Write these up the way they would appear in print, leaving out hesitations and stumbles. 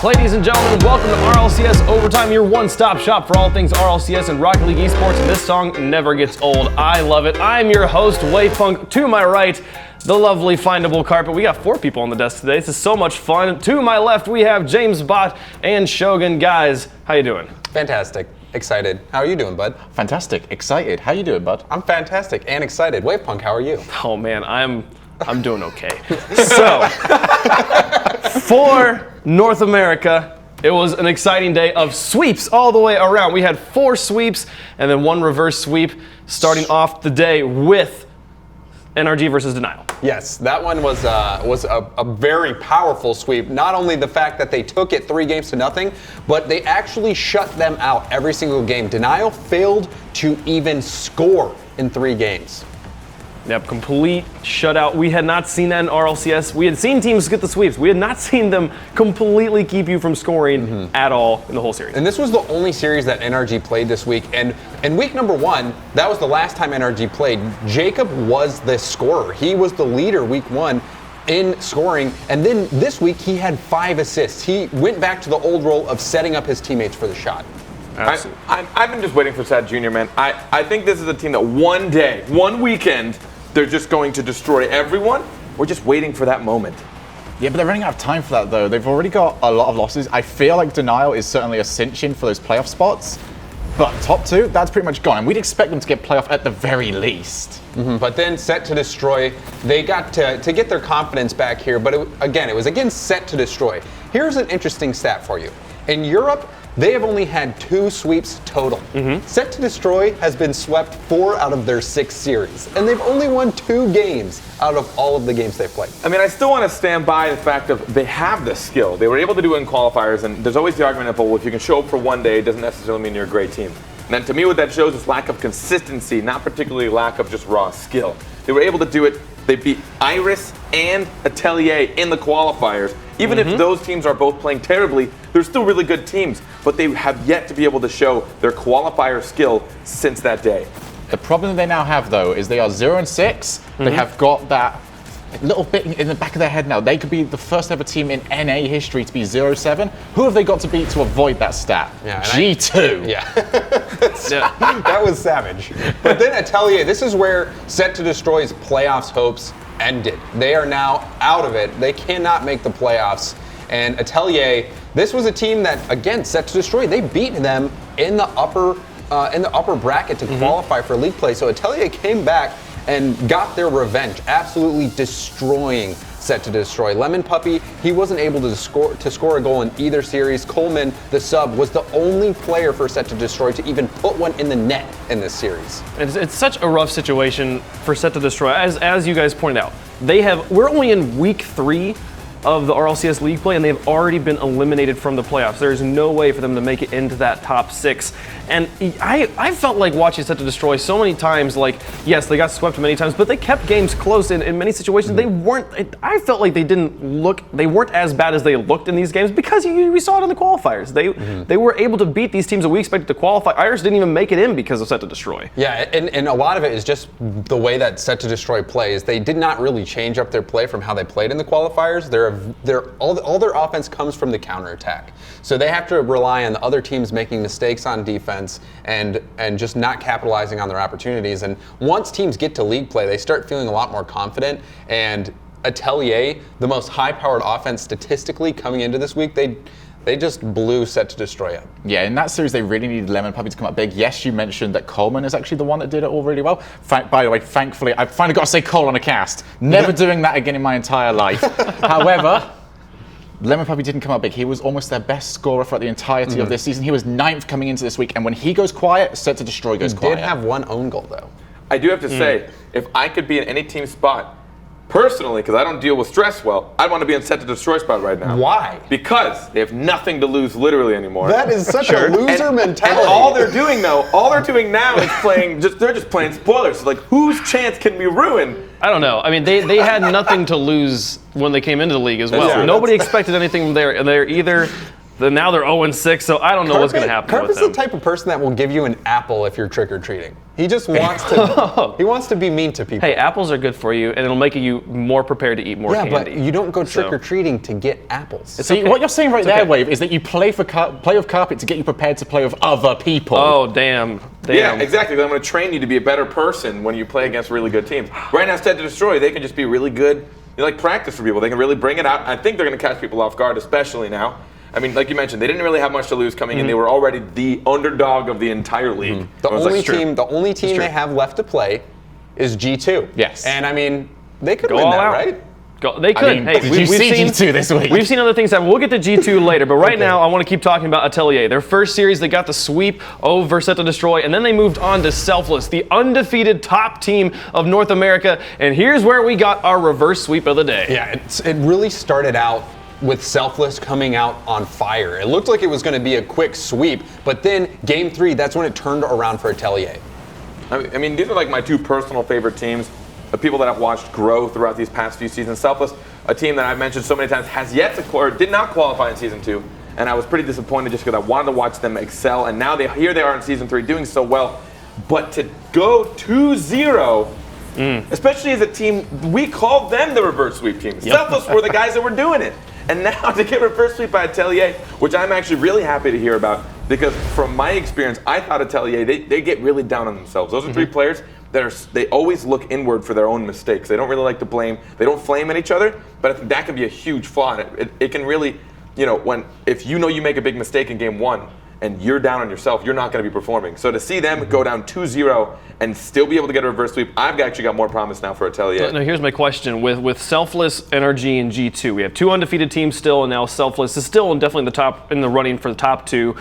Ladies and gentlemen, welcome to RLCS Overtime, your one-stop shop for all things RLCS and Rocket League eSports. And this song never gets old. I love it. I'm your host, Wavepunk. To my right, the lovely findable carpet. We got 4 people on the desk today. This is so much fun. To my left, we have James Bott and Shogun. Guys, how you doing? Fantastic. Excited. How are you doing, bud? Fantastic. Excited. How you doing, bud? I'm fantastic and excited. Wavepunk, how are you? Oh man, I'm doing okay. So, for North America, it was an exciting day of sweeps all the way around. We had 4 sweeps and then 1 reverse sweep, starting off the day with NRG versus Denial. Yes, that one was a very powerful sweep. Not only the fact that they took it 3 games to nothing, but they actually shut them out every single game. Denial failed to even score in 3 games. Yep, complete shutout. We had not seen that in RLCS. We had seen teams get the sweeps. We had not seen them completely keep you from scoring at all in the whole series. And this was the only series that NRG played this week. And in week number 1, that was the last time NRG played. Jacob was the scorer. He was the leader week 1 in scoring. And then this week, he had 5 assists. He went back to the old role of setting up his teammates for the shot. I've been just waiting for Sad Junior, man. I think this is a team that one day, one weekend, they're just going to destroy everyone. We're just waiting for that moment. Yeah, but they're running out of time for that, though. They've already got a lot of losses. I feel like Denial is certainly a cinch-in for those playoff spots. But top 2, that's pretty much gone. And we'd expect them to get playoff at the very least. But then Set to Destroy, they got to get their confidence back here. But it was against Set to Destroy. Here's an interesting stat for you. In Europe, they have only had 2 sweeps total. Set to Destroy has been swept 4 out of their 6 series, and they've only won 2 games out of all of the games they've played. I mean, I still want to stand by the fact of they have the skill. They were able to do it in qualifiers, and there's always the argument of, well, if you can show up for one day, it doesn't necessarily mean you're a great team. And then to me, what that shows is lack of consistency, not particularly lack of just raw skill. They were able to do it. They beat Iris and Atelier in the qualifiers. Even if those teams are both playing terribly, they're still really good teams, but they have yet to be able to show their qualifier skill since that day. The problem they now have, though, is they are 0-6. They have got that little bit in the back of their head now. They could be the first ever team in NA history to be 0-7. Who have they got to beat to avoid that stat? Yeah, G2. That was savage. But then Atelier, this is where Set to Destroy's playoffs hopes ended. They are now out of it. They cannot make the playoffs. And Atelier, this was a team that, again, Set to Destroy, they beat them in the upper bracket to qualify for league play. So Atelier came back and got their revenge, absolutely destroying Set to Destroy. Lemon Puppy, he wasn't able to score a goal in either series. Coleman, the sub, was the only player for Set to Destroy to even put one in the net in this series. It's such a rough situation for Set to Destroy. As you guys pointed out, we're only in week 3 of the RLCS League play, and they've already been eliminated from the playoffs. There's no way for them to make it into that top 6. And I felt like watching Set to Destroy so many times, like, yes, they got swept many times, but they kept games close in many situations. They weren't, I felt like they weren't as bad as they looked in these games because we saw it in the qualifiers. They were able to beat these teams that we expected to qualify. Iris didn't even make it in because of Set to Destroy. Yeah, and a lot of it is just the way that Set to Destroy plays. They did not really change up their play from how they played in the qualifiers. All their offense comes from the counterattack. So they have to rely on the other teams making mistakes on defense and just not capitalizing on their opportunities. And once teams get to league play, they start feeling a lot more confident. And Atelier, the most high-powered offense statistically coming into this week, they just blew Set to Destroy up. Yeah, in that series, they really needed Lemon Puppy to come up big. Yes, you mentioned that Coleman is actually the one that did it all really well. By the way, thankfully, I've finally got to say Cole on a cast. Never doing that again in my entire life. However, Lemon Puppy didn't come up big. He was almost their best scorer throughout the entirety of this season. He was 9th coming into this week, and when he goes quiet, Set to Destroy goes quiet. He did have 1 own goal, though. I do have to say, if I could be in any team spot, personally, because I don't deal with stress well, I'd want to be in Set to Destroy spot right now. Why? Because they have nothing to lose literally anymore. That is such a loser mentality. And all they're doing now is playing, they're just playing spoilers. So like, whose chance can we ruin? I don't know. I mean, they had nothing to lose when they came into the league as well. True. Nobody expected anything there. They're either Now they're 0-6, so I don't know what's going to happen Carp with is the them. type of person that will give you an apple if you're trick-or-treating. He just wants to. He wants to be mean to people. Hey, apples are good for you, and it'll make you more prepared to eat more yeah, candy. but you don't go trick-or-treating to get apples. See, what you're saying right there, Wave, is that you play with carpet to get you prepared to play with other people. Oh, damn. Yeah, exactly. I'm going to train you to be a better person when you play against really good teams. Right now, Set to Destroy, they can just be really good. You like practice for people. They can really bring it out. I think they're going to catch people off guard, especially now. I mean, like you mentioned, they didn't really have much to lose coming in. They were already the underdog of the entire league. The only team they have left to play is G2. Yes. And I mean, they could Go win all that, out. right? They could. I mean, hey, did you see G2 this week? We've seen other things happen. We'll get to G2 later, but right now I want to keep talking about Atelier. Their first series, they got the sweep over Set to Destroy, and then they moved on to Selfless, the undefeated top team of North America. And here's where we got our reverse sweep of the day. Yeah, it really started out with Selfless coming out on fire. It looked like it was going to be a quick sweep, but then Game 3, that's when it turned around for Atelier. I mean, these are like my two personal favorite teams, the people that I've watched grow throughout these past few seasons. Selfless, a team that I've mentioned so many times, has yet to, or did not qualify in Season 2, and I was pretty disappointed just because I wanted to watch them excel, and now here they are in Season 3 doing so well. But to go 2-0, especially as a team, we called them the reverse sweep team. Selfless were the guys that were doing it. And now to get reverse sweep by Atelier, which I'm actually really happy to hear about, because from my experience, I thought Atelier, they get really down on themselves. Those are three players that they always look inward for their own mistakes. They don't really like to blame. They don't flame at each other, but I think that can be a huge flaw. And it can really, if you know you make a big mistake in game 1, and you're down on yourself, you're not going to be performing. So to see them go down 2-0 and still be able to get a reverse sweep, I've actually got more promise now for Atelier. Now here's my question. With Selfless, NRG, and G2, we have two undefeated teams still, and now Selfless is still definitely in the running for the top two.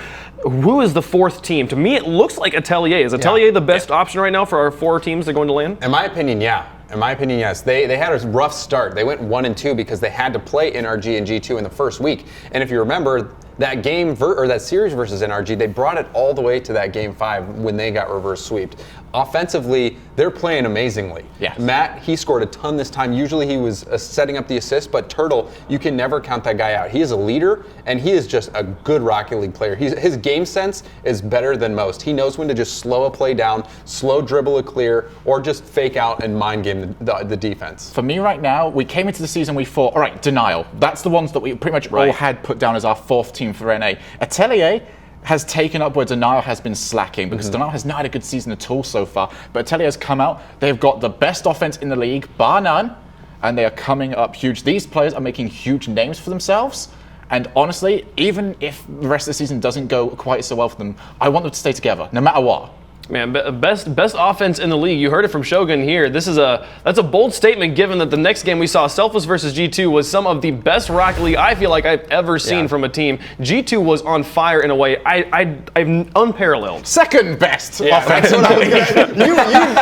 Who is the fourth team? To me, it looks like Atelier. Is Atelier the best option right now for our 4 teams that are going to land? In my opinion, yeah. In my opinion, yes. They had a rough start. They went 1-2 because they had to play NRG and G2 in the first week. And if you remember, that game that series versus NRG, they brought it all the way to that game 5 when they got reverse sweeped. Offensively, they're playing amazingly. Yes. Matt, he scored a ton this time. Usually he was setting up the assist, but Turtle, you can never count that guy out. He is a leader, and he is just a good Rocket League player. His game sense is better than most. He knows when to just slow a play down, slow dribble a clear, or just fake out and mind game the defense. For me right now, we came into the season, we thought, all right, Denial. That's the ones that we pretty much all had put down as our 4th team for NA. Atelier has taken up where Denial has been slacking, because Denial has not had a good season at all so far. But Atelier has come out. They've got the best offense in the league, bar none, and they are coming up huge. These players are making huge names for themselves. And honestly, even if the rest of the season doesn't go quite so well for them, I want them to stay together, no matter what. Man, best offense in the league. You heard it from Shogun here. That's a bold statement, given that the next game we saw, Selfless versus G2, was some of the best Rocket League I feel like I've ever seen from a team. G2 was on fire in a way I'm unparalleled. Second best offense in the league. You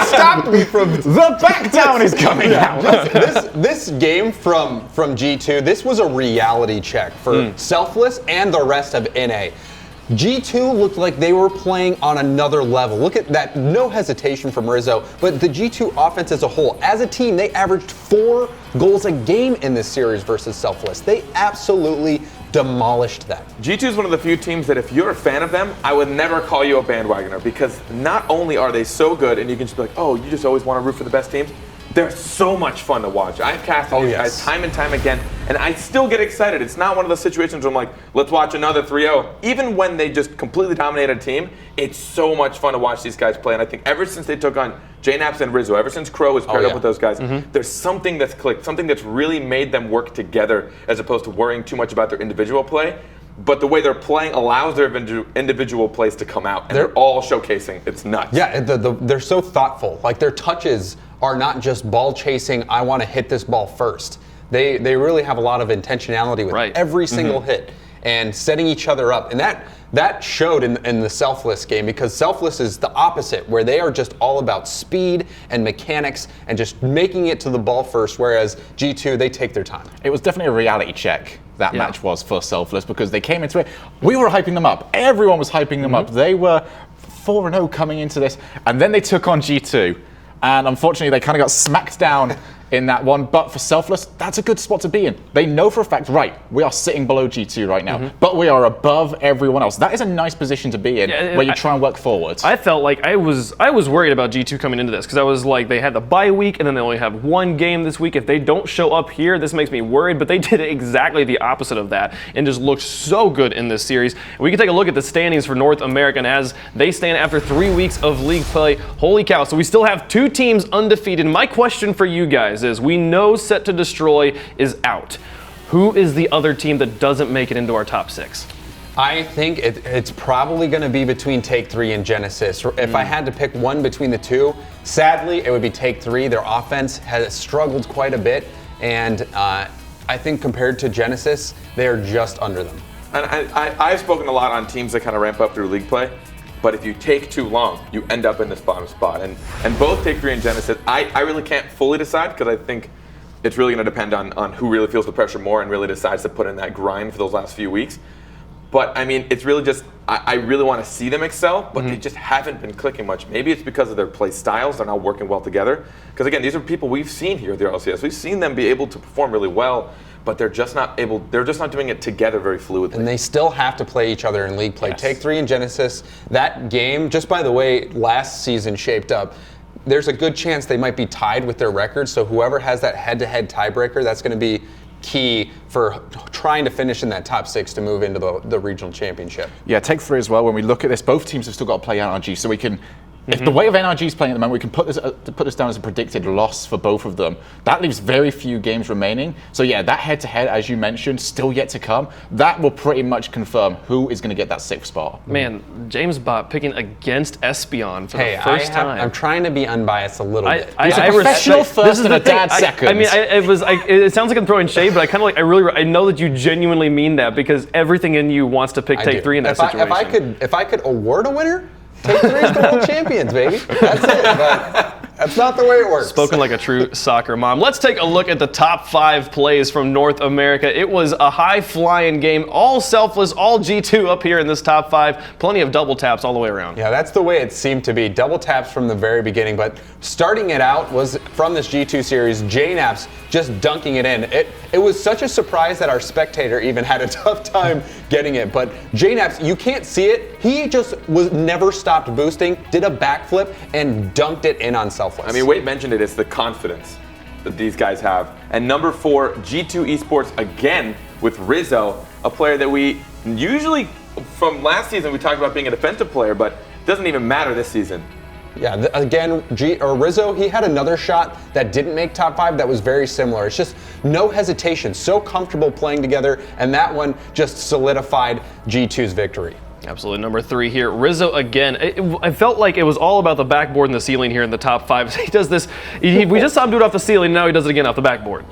stopped me from The back down is coming out. This game from G2. This was a reality check for Selfless and the rest of NA. G2 looked like they were playing on another level. Look at that, no hesitation from Rizzo. But the G2 offense as a whole, as a team, they averaged 4 goals a game in this series versus Selfless. They absolutely demolished that. G2 is one of the few teams that if you're a fan of them, I would never call you a bandwagoner, because not only are they so good, and you can just be like, oh, you just always want to root for the best teams. They're so much fun to watch. I've casted these guys time and time again, and I still get excited. It's not one of those situations where I'm like, let's watch another 3-0. Even when they just completely dominate a team, it's so much fun to watch these guys play. And I think ever since they took on JNaps and Rizzo, ever since Crow was paired up with those guys, there's something that's clicked, something that's really made them work together as opposed to worrying too much about their individual play. But the way they're playing allows their individual plays to come out, and they're all showcasing. It's nuts. Yeah, they're so thoughtful. Like, their touches are not just ball chasing, I want to hit this ball first. They really have a lot of intentionality with every single hit and setting each other up. And that showed in the Selfless game, because Selfless is the opposite, where they are just all about speed and mechanics and just making it to the ball first, whereas G2, they take their time. It was definitely a reality check, that match was, for Selfless, because they came into it. We were hyping them up. Everyone was hyping them up. They were 4-0 coming into this, and then they took on G2. And unfortunately, they kind of got smacked down in that one. But for Selfless, that's a good spot to be in. They know for a fact, right, we are sitting below G2 right now, but we are above everyone else. That is a nice position to be in, where you try and work forward. I felt like I was worried about G2 coming into this, because I was like, they had the bye week and then they only have one game this week. If they don't show up here, this makes me worried, but they did exactly the opposite of that and just looked so good in this series. And we can take a look at the standings for North American as they stand after 3 weeks of league play. Holy cow. So we still have 2 teams undefeated. My question for you guys is, we know Set to Destroy is out. Who is the other team that doesn't make it into our top 6? I think it's probably going to be between Take-3 and Genesis. If I had to pick one between the two, sadly, it would be Take-3. Their offense has struggled quite a bit, and I think compared to Genesis, they're just under them. And I've spoken a lot on teams that kind of ramp up through league play, but if you take too long, you end up in this bottom spot. And both Take-3 and Genesis, I really can't fully decide, because I think it's really going to depend on who really feels the pressure more and really decides to put in that grind for those last few weeks. But I mean, it's really just, I really want to see them excel, but they just haven't been clicking much. Maybe it's because of their play styles, they're not working well together. Because again, these are people we've seen here at the RLCS. We've seen them be able to perform really well, but they're just not doing it together very fluidly. And they still have to play each other in league play. Yes. Take-3 and Genesis, that game, just by the way last season shaped up, there's a good chance they might be tied with their record, so whoever has that head-to-head tiebreaker, that's going to be key for trying to finish in that top 6 to move into the regional championship. Yeah, Take-3 as well. When we look at this, both teams have still got to play NRG, so we can. If the way of NRG is playing at the moment, we can put this down as a predicted loss for both of them. That leaves very few games remaining. So yeah, that head-to-head, as you mentioned, still yet to come. That will pretty much confirm who is going to get that 6th spot. Man, James Bott picking against Espion for the first time. I'm trying to be unbiased a little bit. He's a professional first and a dad second. I mean, it sounds like I'm throwing shade, but I kind of like, I know that you genuinely mean that, because everything in you wants to pick Take-3 in that situation. If I could award a winner, Take-3 is the world champions, baby. That's it. But that's not the way it works. Spoken like a true soccer mom. Let's take a look at the top 5 plays from North America. It was a high-flying game, all Selfless, all G2 up here in this top 5. Plenty of double taps all the way around. Yeah, that's the way it seemed to be. Double taps from the very beginning, but starting it out was from this G2 series, JNaps just dunking it in. It was such a surprise that our spectator even had a tough time getting it, but JNaps, you can't see it. He just never stopped boosting, did a backflip, and dunked it in on Selfless. I mean, Wade mentioned it, it's the confidence that these guys have. And number 4, G2 eSports again with Rizzo, a player that we usually, from last season, we talked about being a defensive player, but it doesn't even matter this season. Yeah, again, Rizzo, he had another shot that didn't make top 5 that was very similar. It's just no hesitation, so comfortable playing together, and that one just solidified G2's victory. Absolutely. Number 3 here, Rizzo again. I felt like it was all about the backboard and the ceiling here in the top 5. He does this, we just saw him do it off the ceiling, now he does it again off the backboard.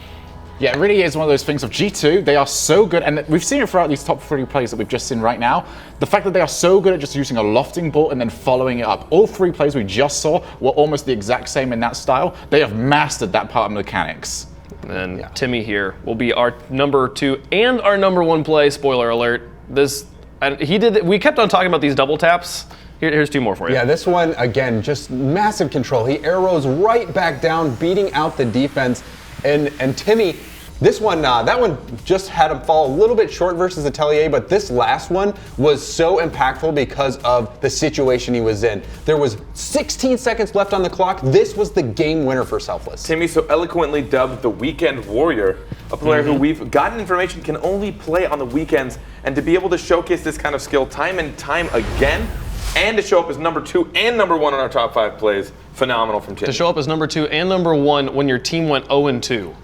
Yeah, it really is one of those things of G2. They are so good, and we've seen it throughout these top 3 plays that we've just seen right now. The fact that they are so good at just using a lofting ball and then following it up. All 3 plays we just saw were almost the exact same in that style. They have mastered that part of mechanics. And Timmy here will be our number 2 and our number 1 play. Spoiler alert. We kept on talking about these double taps. Here's 2 more for you. Yeah, this one, again, just massive control. He arrows right back down, beating out the defense. And Timmy, this one, that one just had him fall a little bit short versus Atelier, but this last one was so impactful because of the situation he was in. There was 16 seconds left on the clock. This was the game winner for Selfless. Timmy so eloquently dubbed the Weekend Warrior, a player who we've gotten information can only play on the weekends, and to be able to showcase this kind of skill time and time again, and to show up as number 2 and number 1 on our top 5 plays, phenomenal from Timmy. To show up as number 2 and number 1 when your team went 0-2.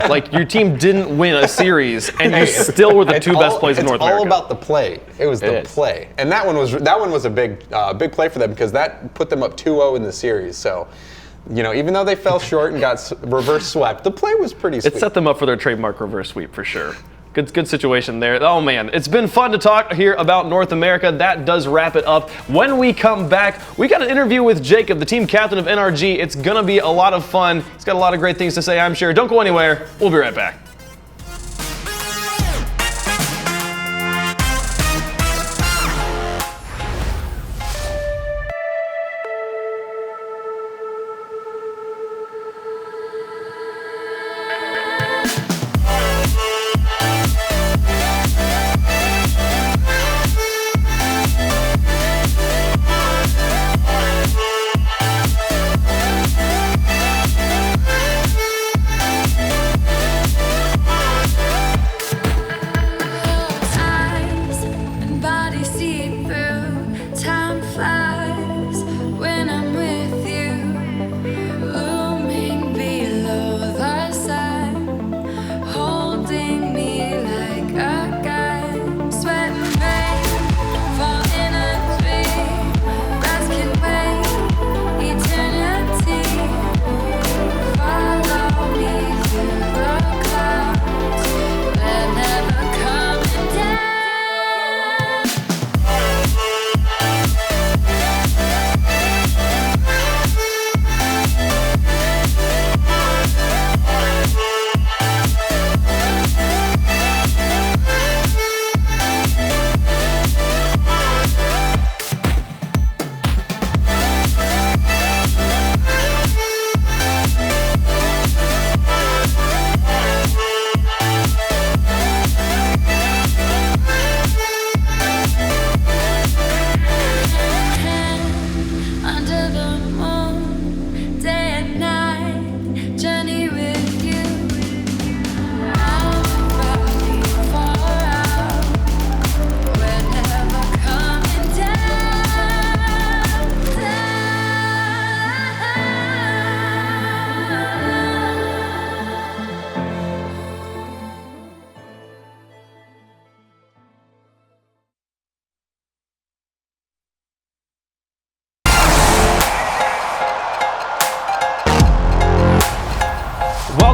Like, your team didn't win a series, and you still were the 2 best plays in North America. It's all about the play. It was the play, and that one was a big play for them because that put them up 2-0 in the series. So, you know, even though they fell short and got reverse swept, the play was pretty sweet. It set them up for their trademark reverse sweep for sure. Good situation there. Oh man, it's been fun to talk here about North America. That does wrap it up. When we come back, we got an interview with Jacob, the team captain of NRG. It's gonna be a lot of fun. He's got a lot of great things to say, I'm sure. Don't go anywhere. We'll be right back.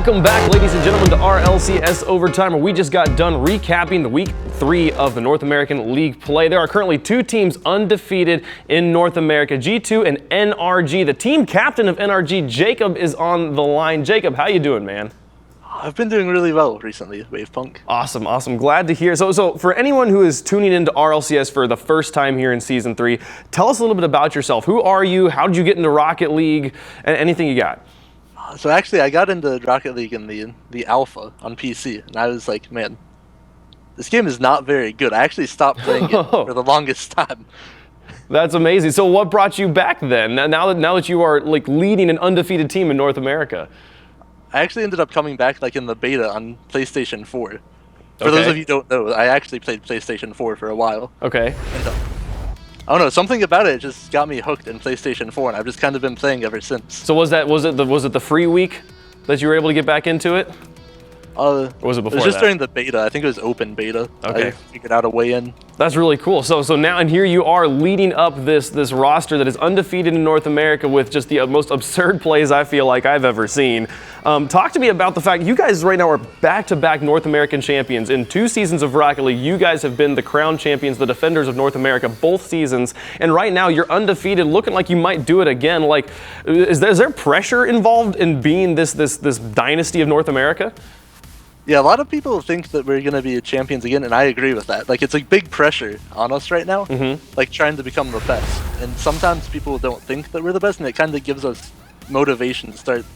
Welcome back, ladies and gentlemen, to RLCS Overtime, where we just got done recapping the Week 3 of the North American League play. There are currently 2 teams undefeated in North America, G2 and NRG. The team captain of NRG, Jacob, is on the line. Jacob, how you doing, man? I've been doing really well recently, Wavepunk. Awesome. Glad to hear. So for anyone who is tuning into RLCS for the first time here in Season 3, tell us a little bit about yourself. Who are you? How did you get into Rocket League? And anything you got. So actually, I got into Rocket League in the alpha on PC, and I was like, man, this game is not very good. I actually stopped playing it for the longest time. That's amazing. So what brought you back then? Now that you are like leading an undefeated team in North America? I actually ended up coming back like in the beta on PlayStation 4. For those of you who don't know, I actually played PlayStation 4 for a while. Okay. And, I don't know, something about it just got me hooked in PlayStation 4, and I've just kind of been playing ever since. So was it the free week that you were able to get back into it? Or was it before? It was just that? during the beta. I think it was open beta. Okay. I figured out a way in. That's really cool. So now, and here you are leading up this roster that is undefeated in North America with just the most absurd plays I feel like I've ever seen. Talk to me about the fact you guys right now are back-to-back North American champions. In 2 seasons of Rocket League, you guys have been the crown champions, the defenders of North America, both seasons. And right now, you're undefeated, looking like you might do it again. Like, is there pressure involved in being this dynasty of North America? Yeah, a lot of people think that we're going to be champions again, and I agree with that. Like, it's like big pressure on us right now, like trying to become the best. And sometimes people don't think that we're the best, and it kind of gives us motivation to start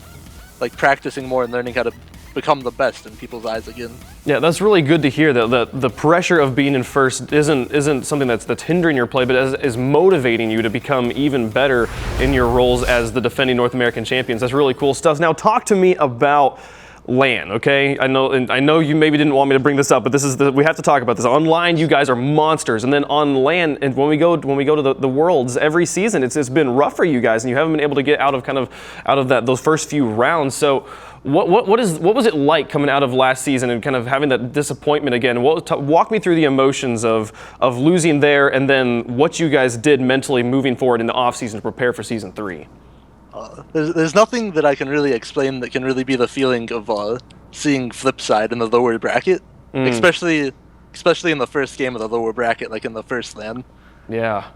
like practicing more and learning how to become the best in people's eyes again. Yeah, that's really good to hear that the pressure of being in first isn't something that's hindering your play, but is motivating you to become even better in your roles as the defending North American champions. That's really cool stuff. Now talk to me about LAN, okay? I know you maybe didn't want me to bring this up, but we have to talk about this. Online, you guys are monsters, and then on LAN, and when we go to the Worlds every season, it's been rough for you guys, and you haven't been able to get out of those first few rounds. So, what was it like coming out of last season and kind of having that disappointment again? Walk me through the emotions of losing there, and then what you guys did mentally moving forward in the off season to prepare for Season 3. There's nothing that I can really explain that can really be the feeling of seeing Flipside in the lower bracket, especially in the first game of the lower bracket, like in the first LAN. Yeah.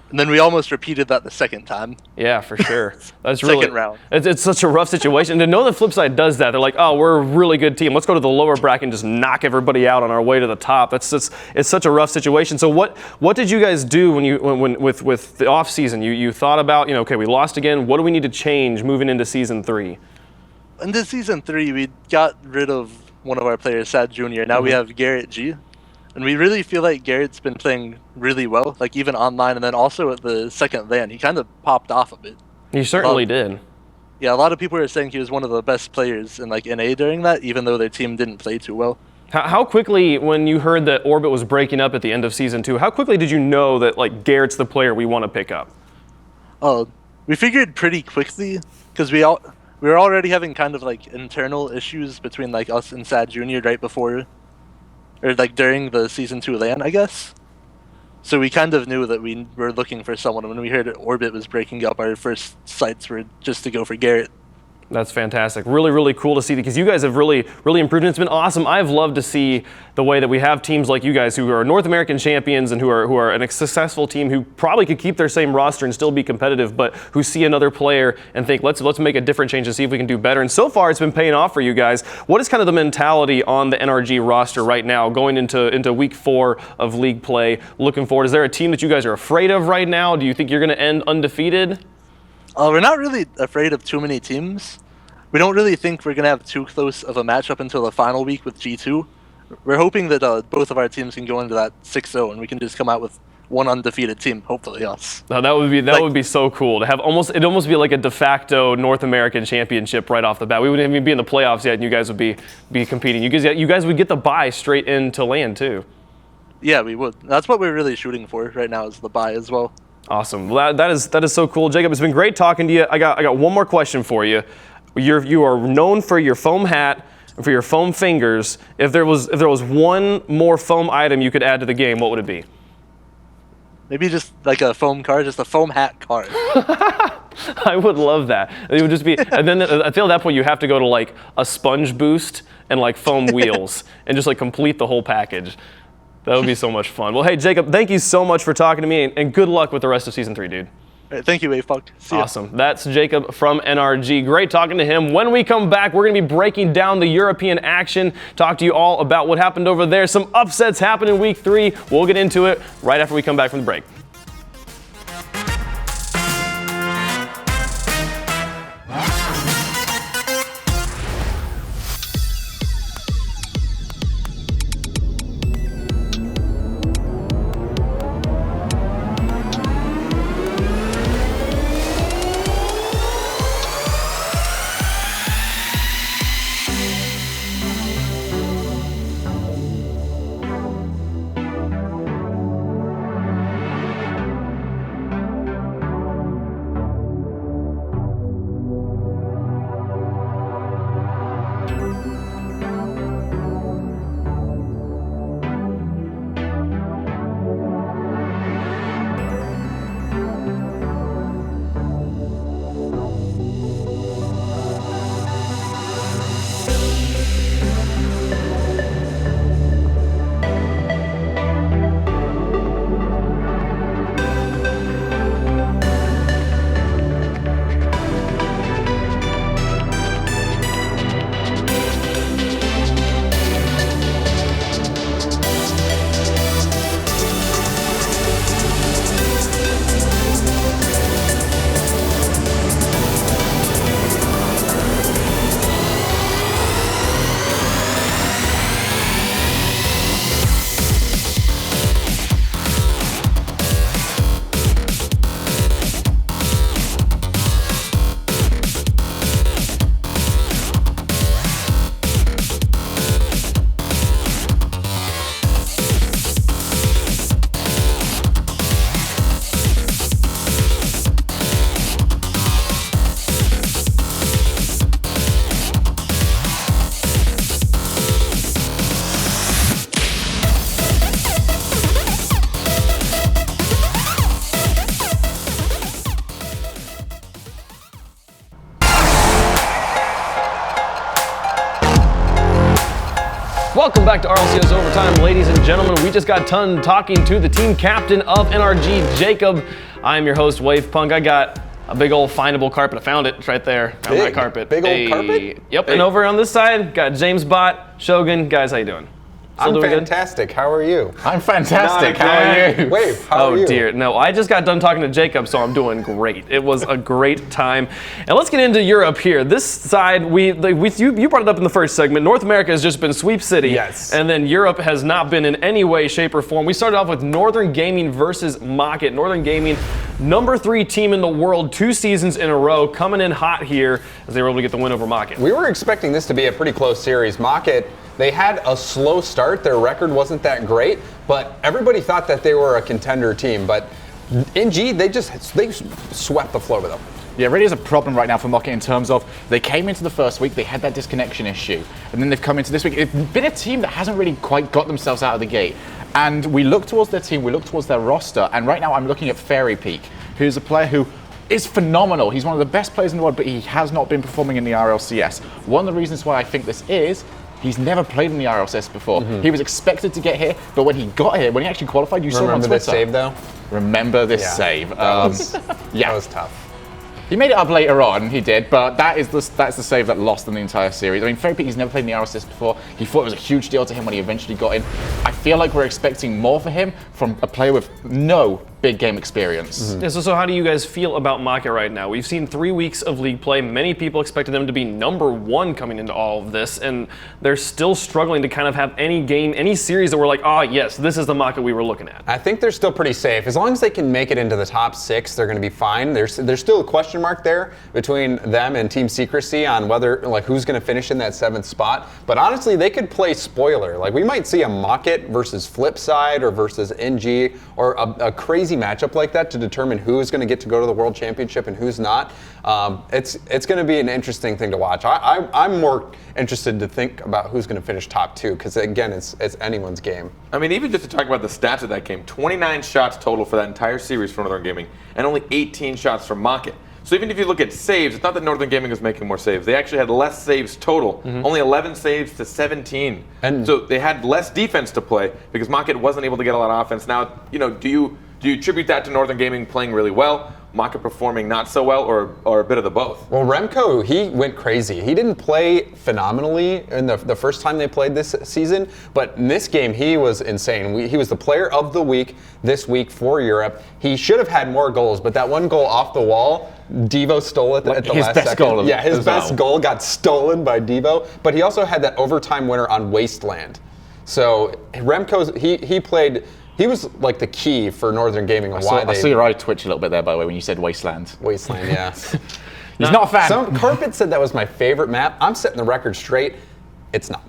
And then we almost repeated that the second time. Yeah, for sure. That's second round. It's such a rough situation. And to know that Flipside does that, they're like, oh, we're a really good team. Let's go to the lower bracket and just knock everybody out on our way to the top. It's such a rough situation. So what did you guys do when with the off season? You thought about, okay, we lost again. What do we need to change moving into Season 3? Into Season 3, we got rid of one of our players, Sad Jr. Now we have Garrett G. And we really feel like Garrett's been playing really well, like even online, and then also at the second LAN, he kind of popped off a bit. He certainly did. Yeah, a lot of people were saying he was one of the best players in like NA during that, even though their team didn't play too well. How quickly, when you heard that Orbit was breaking up at the end of Season 2, how quickly did you know that like Garrett's the player we want to pick up? We figured pretty quickly, because we were already having kind of like internal issues between like us and Sad Jr. right before, or like during the Season 2 LAN, I guess. So we kind of knew that we were looking for someone. When we heard Orbit was breaking up, our first sights were just to go for Garrett. That's fantastic. Really, really cool to see because you guys have really, really improved. And it's been awesome. I've loved to see the way that we have teams like you guys who are North American champions and who are a successful team who probably could keep their same roster and still be competitive, but who see another player and think, let's make a different change and see if we can do better. And so far, it's been paying off for you guys. What is kind of the mentality on the NRG roster right now, going into week 4 of league play, looking forward? Is there a team that you guys are afraid of right now? Do you think you're going to end undefeated? We're not really afraid of too many teams. We don't really think we're going to have too close of a matchup until the final week with G2. We're hoping that both of our teams can go into that 6-0 and we can just come out with one undefeated team, hopefully us. No, that would be so cool to have it'd almost be like a de facto North American championship right off the bat. We wouldn't even be in the playoffs yet and you guys would be competing. You guys would get the bye straight into LAN too. Yeah, we would. That's what we're really shooting for right now is the bye as well. Awesome. Well, that is so cool. Jacob, it's been great talking to you. I got one more question for you. You are known for your foam hat and for your foam fingers. If there was one more foam item you could add to the game, what would it be? Maybe just like a foam card, just a foam hat card. I would love that. It would just be, and then I feel at that point you have to go to like a sponge boost and like foam wheels and just like complete the whole package. That would be so much fun. Well, hey, Jacob, thank you so much for talking to me, and good luck with the rest of Season 3, dude. All right, thank you, Wavepunk. See ya. Awesome. That's Jacob from NRG. Great talking to him. When we come back, we're going to be breaking down the European action, talk to you all about what happened over there. Some upsets happened in Week 3. We'll get into it right after we come back from the break. Welcome back to RLCS Overtime, ladies and gentlemen. We just got done talking to the team captain of NRG, Jacob. I'm your host, Wavepunk. I got a big old findable carpet. I found it. It's right there. Found my carpet. Big old carpet? Yep. Hey. And over on this side, got James Bot, Shogun. Guys, how you doing? I'm fantastic. How are you? I'm fantastic. How are you? Wave, how are you? Oh dear, no, I just got done talking to Jacob, so I'm doing great. It was a great time. And let's get into Europe here. This side, you brought it up in the first segment. North America has just been Sweep City. Yes. And then Europe has not been in any way, shape, or form. We started off with Northern Gaming versus Mocket. Northern Gaming, #3 team in the world, 2 seasons in a row, coming in hot here as they were able to get the win over Mocket. We were expecting this to be a pretty close series. Mocket, they had a slow start. Their record wasn't that great, but everybody thought that they were a contender team. But NG, they swept the floor with them. Yeah, it really is a problem right now for Mocket in terms of they came into the first week, they had that disconnection issue, and then they've come into this week. It's been a team that hasn't really quite got themselves out of the gate. And we look towards their team, we look towards their roster, and right now I'm looking at Fairy Peak, who's a player who is phenomenal. He's one of the best players in the world, but he has not been performing in the RLCS. One of the reasons why I think this is, he's never played in the RLCS before. He was expected to get here, but when he got here, when he actually qualified, you saw him on Twitter. Remember this save, though? Remember this save. That Yeah. was tough. He made it up later on, he did, but that's the save that lost in the entire series. I mean, Fairy Peak, he's never played in the RLCS before. He thought it was a huge deal to him when he eventually got in. I feel like we're expecting more for him from a player with no big game experience. Yeah, so how do you guys feel about Mocket right now? We've seen 3 weeks of league play. Many people expected them to be #1 coming into all of this, and they're still struggling to kind of have any game, any series that we're like, oh yes, this is the Mocket we were looking at. I think they're still pretty safe. As long as they can make it into the top 6, they're going to be fine. There's still a question mark there between them and Team Secrecy on whether, like, who's going to finish in that 7th spot. But honestly, they could play spoiler. Like, we might see a Mocket versus Flipside or versus NG or a crazy matchup like that to determine who is going to get to go to the World Championship and who's not. It's going to be an interesting thing to watch. I'm more interested to think about who's going to finish top 2 because, again, it's anyone's game. I mean, even just to talk about the stats of that game, 29 shots total for that entire series for Northern Gaming and only 18 shots from Mocket. So even if you look at saves, it's not that Northern Gaming was making more saves. They actually had less saves total, only 11 saves to 17. And so they had less defense to play because Mach wasn't able to get a lot of offense. Now, do you attribute that to Northern Gaming playing really well, Mach performing not so well, or a bit of the both? Well, Remco, he went crazy. He didn't play phenomenally in the first time they played this season, but in this game, he was insane. He was the player of the week this week for Europe. He should have had more goals, but that one goal off the wall, Devo stole it at the last second. Goal yeah, his best goal got stolen by Devo, but he also had that overtime winner on Wasteland. So Remco's, he played... He was like the key for Northern Gaming. I saw your eye twitch a little bit there, by the way, when you said Wasteland. Wasteland, yeah. He's not a fan. Carpet said that was my favorite map. I'm setting the record straight. It's not.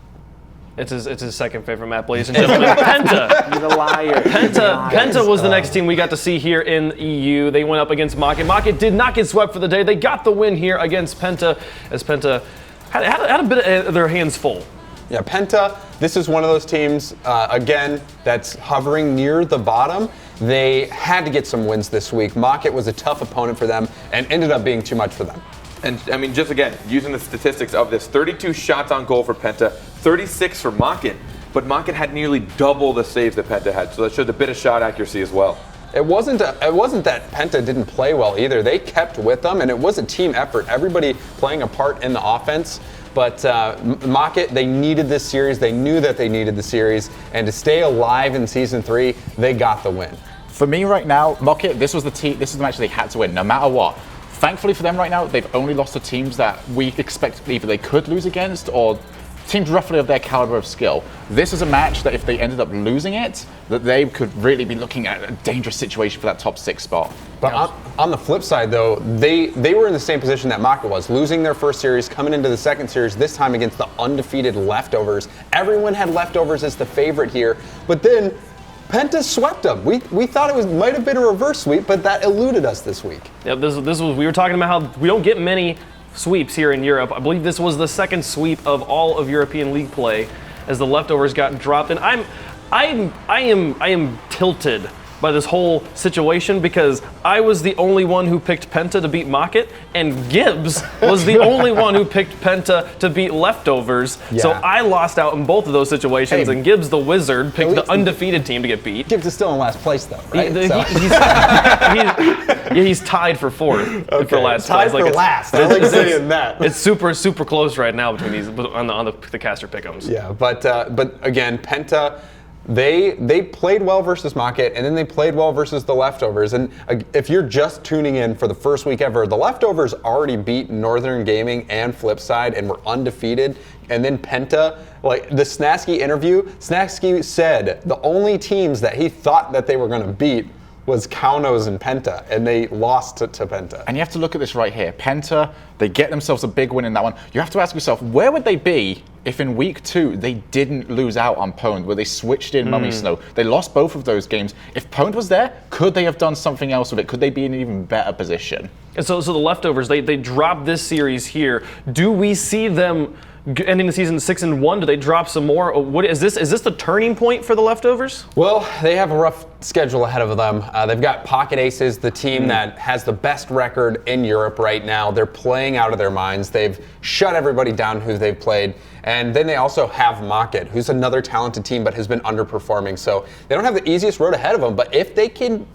It's his second favorite map, ladies and gentlemen. Penta. You're a liar. Penta was the next team we got to see here in EU. They went up against Mach. Mach did not get swept for the day. They got the win here against Penta, as Penta had a bit of their hands full. Yeah, Penta, this is one of those teams, again, that's hovering near the bottom. They had to get some wins this week. Mach was a tough opponent for them and ended up being too much for them. And I mean, just again, using the statistics of this, 32 shots on goal for Penta, 36 for Mach, but Mach had nearly double the saves that Penta had, so that showed a bit of shot accuracy as well. It wasn't that Penta didn't play well either. They kept with them, and it was a team effort. Everybody playing a part in the offense. But Mach, they needed this series. They knew that they needed the series. And to stay alive in Season 3, they got the win. For me right now, Mach, this was the match they had to win, no matter what. Thankfully for them right now, they've only lost to teams that we expect either they could lose against or teams roughly of their caliber of skill. This is a match that if they ended up losing it, that they could really be looking at a dangerous situation for that top 6 spot. But on the flip side, though, they were in the same position that Mach was, losing their first series, coming into the second series, this time against the undefeated Leftovers. Everyone had Leftovers as the favorite here, but then Penta swept them. We thought it might have been a reverse sweep, but that eluded us this week. Yeah, we were talking about how we don't get many sweeps here in Europe. I believe this was the second sweep of all of European League play as the Leftovers got dropped, and I am tilted by this whole situation because I was the only one who picked Penta to beat Mach, and Gibbs was the only one who picked Penta to beat Leftovers. Yeah. So I lost out in both of those situations, and Gibbs, the wizard, picked the undefeated team to get beat. Gibbs is still in last place, though, right? He's tied for fourth for last place. Tied for last. I like saying that. It's super close right now between these on the caster pick'ems. Yeah, but again, Penta. They played well versus Mach, and then they played well versus the Leftovers. And if you're just tuning in for the first week ever, the Leftovers already beat Northern Gaming and Flipside and were undefeated. And then Penta, like the Snasky interview, Snasky said the only teams that he thought that they were going to beat was Kaunos and Penta, and they lost to Penta. And you have to look at this right here. Penta, they get themselves a big win in that one. You have to ask yourself, where would they be if in week 2 they didn't lose out on Pwned, where they switched in Mummy Snow? They lost both of those games. If Pwned was there, could they have done something else with it? Could they be in an even better position? And so the Leftovers, they dropped this series here. Do we see them ending the season 6-1? Do they drop some more? What is this? Is this the turning point for the Leftovers? Well, they have a rough schedule ahead of them. They've got Pocket Aces, the team that has the best record in Europe right now. They're playing out of their minds. They've shut everybody down who they've played. And then they also have Mach, who's another talented team but has been underperforming. So they don't have the easiest road ahead of them. But if they can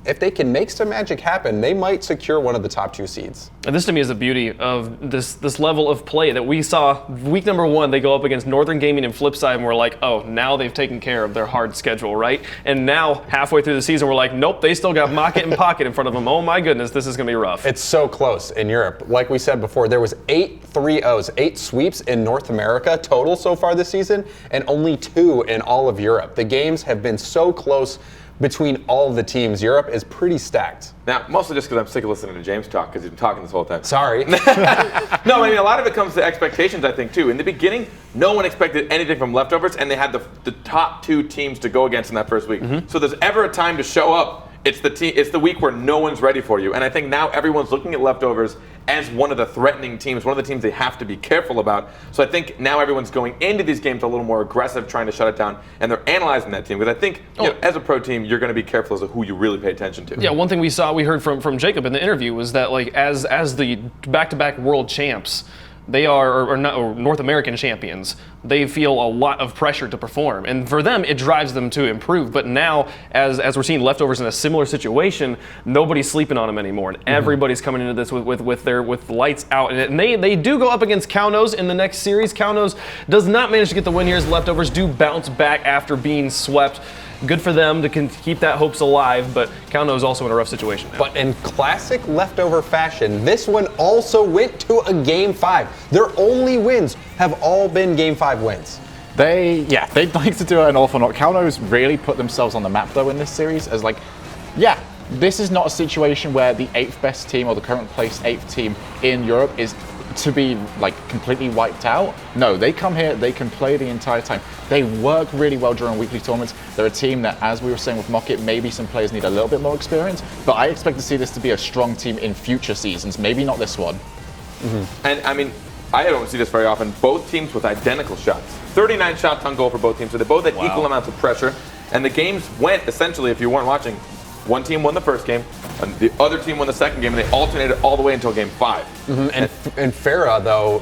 make some magic happen, they might secure one of the top 2 seeds. And this to me is the beauty of this level of play that we saw week number 1. They go up against Northern Gaming and Flipside, and we're like, oh, now they've taken care of their hard schedule, right? And now halfway through the season, we're like, nope, they still got Mach and Pocket in front of them. Oh my goodness, this is gonna be rough. It's so close in Europe. Like we said before, there was 8 3-0s, 8 sweeps in North America total so far this season, and only 2 in all of Europe. The games have been so close between all of the teams. Europe is pretty stacked. Now, mostly just because I'm sick of listening to James talk, because he's been talking this whole time. Sorry. No, I mean, a lot of it comes to expectations, I think, too. In the beginning, no one expected anything from Leftovers, and they had the top 2 teams to go against in that first week. So there's ever a time to show up, it's the week where no one's ready for you. And I think now everyone's looking at Leftovers as one of the threatening teams, one of the teams they have to be careful about. So I think now everyone's going into these games a little more aggressive, trying to shut it down, and they're analyzing that team. Because I think, as a pro team, you're going to be careful as to who you really pay attention to. Yeah, one thing we heard from Jacob in the interview was that like as the back-to-back world champs, they are, or North American champions, they feel a lot of pressure to perform. And for them, it drives them to improve. But now, as we're seeing leftovers in a similar situation, nobody's sleeping on them anymore. And everybody's coming into this with lights out. And they do go up against Kaunos in the next series. Kaunos does not manage to get the win here as leftovers do bounce back after being swept. Good for them to keep that hopes alive, but Kauno is also in a rough situation now. But in classic leftover fashion, this one also went to a Game 5. Their only wins have all been Game 5 wins. They'd like to do an awful lot. Kauno's really put themselves on the map, though, in this series as this is not a situation where the 8th best team or the current placed 8th team in Europe is to be like completely wiped out. No, they come here, they can play the entire time. They work really well during weekly tournaments. They're a team that, as we were saying with Mocket, maybe some players need a little bit more experience, but I expect to see this to be a strong team in future seasons, maybe not this one. And I mean, I don't see this very often. Both teams with identical shots. 39 shots on goal for both teams, so they both had equal amounts of pressure. And the games went, essentially, if you weren't watching, one team won the first game, and the other team won the second game, and they alternated all the way until Game 5. And Farah, though,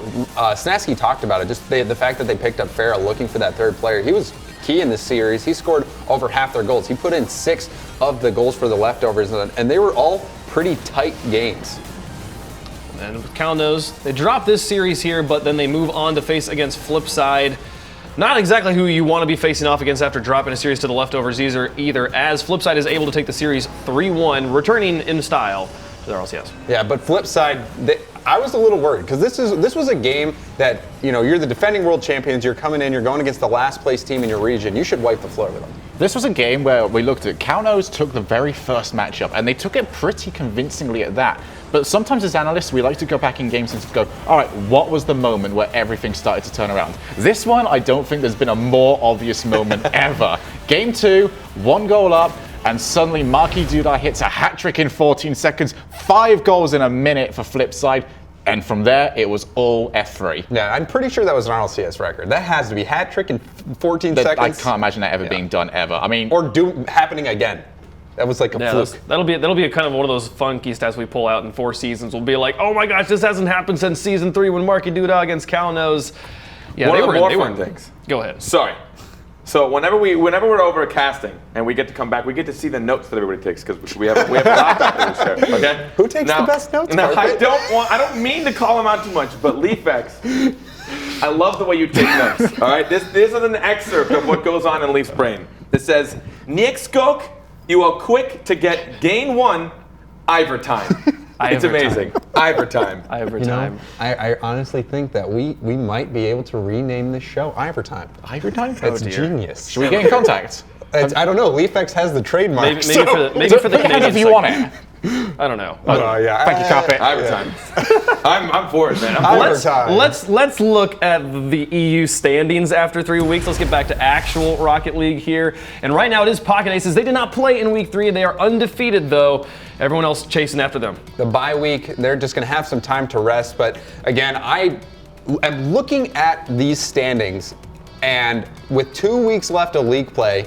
Snasky talked about it, just the fact that they picked up Farah looking for that third player. He was key in this series. He scored over half their goals. He put in 6 of the goals for the leftovers, and they were all pretty tight games. And with Kaunos, they drop this series here, but then they move on to face against Flipside. Not exactly who you want to be facing off against after dropping a series to the leftovers either, as Flipside is able to take the series 3-1, returning in style to the RLCS. Yeah, but Flipside, I was a little worried because this was a game that, you're the defending world champions, you're coming in, you're going against the last place team in your region, you should wipe the floor with them. This was a game where we looked at Kaunos took the very first matchup, and they took it pretty convincingly at that. But sometimes as analysts, we like to go back in games and go, all right, what was the moment where everything started to turn around? This one, I don't think there's been a more obvious moment ever. Game 2, 1 goal up, and suddenly Marky Dudai hits a hat trick in 14 seconds, 5 goals in a minute for Flipside. And from there, it was all F3. Yeah, I'm pretty sure that was an RLCS record. That has to be hat trick in 14 seconds. I can't imagine that ever being done ever. I mean, or happening again. That was like a fluke. That'll be a kind of one of those funky stats we pull out in 4 seasons. We'll be like, oh my gosh, this hasn't happened since season 3 when Marky Dudai against Kaunos. Yeah, One they of the were more they fun were, things. Go ahead. Sorry. So whenever we're over casting and we get to come back, we get to see the notes that everybody takes because we have a laptop that we share. Okay. Who takes the best notes? Now I don't mean to call them out too much, but Leafex, I love the way you take notes. All right. This is an excerpt of what goes on in Leaf's brain. It says, "Niexkok, you are quick to get gain 1, Ivor time." It's amazing. Ivor time. Ivor time. I honestly think that we might be able to rename this show Ivor Time. Ivor time? It's genius. Should we get in contact? I don't know. Leafex has the trademark. Maybe for the Canadians, if you want it. I don't know. Yeah. Thank you, Carpet. Ivor time. I'm for it, man. Let's look at the EU standings after 3 weeks. Let's get back to actual Rocket League here. And right now it is Pocket Aces. They did not play in week 3. They are undefeated though. Everyone else chasing after them. The bye week, they're just going to have some time to rest. But again, I am looking at these standings, and with 2 weeks left of league play,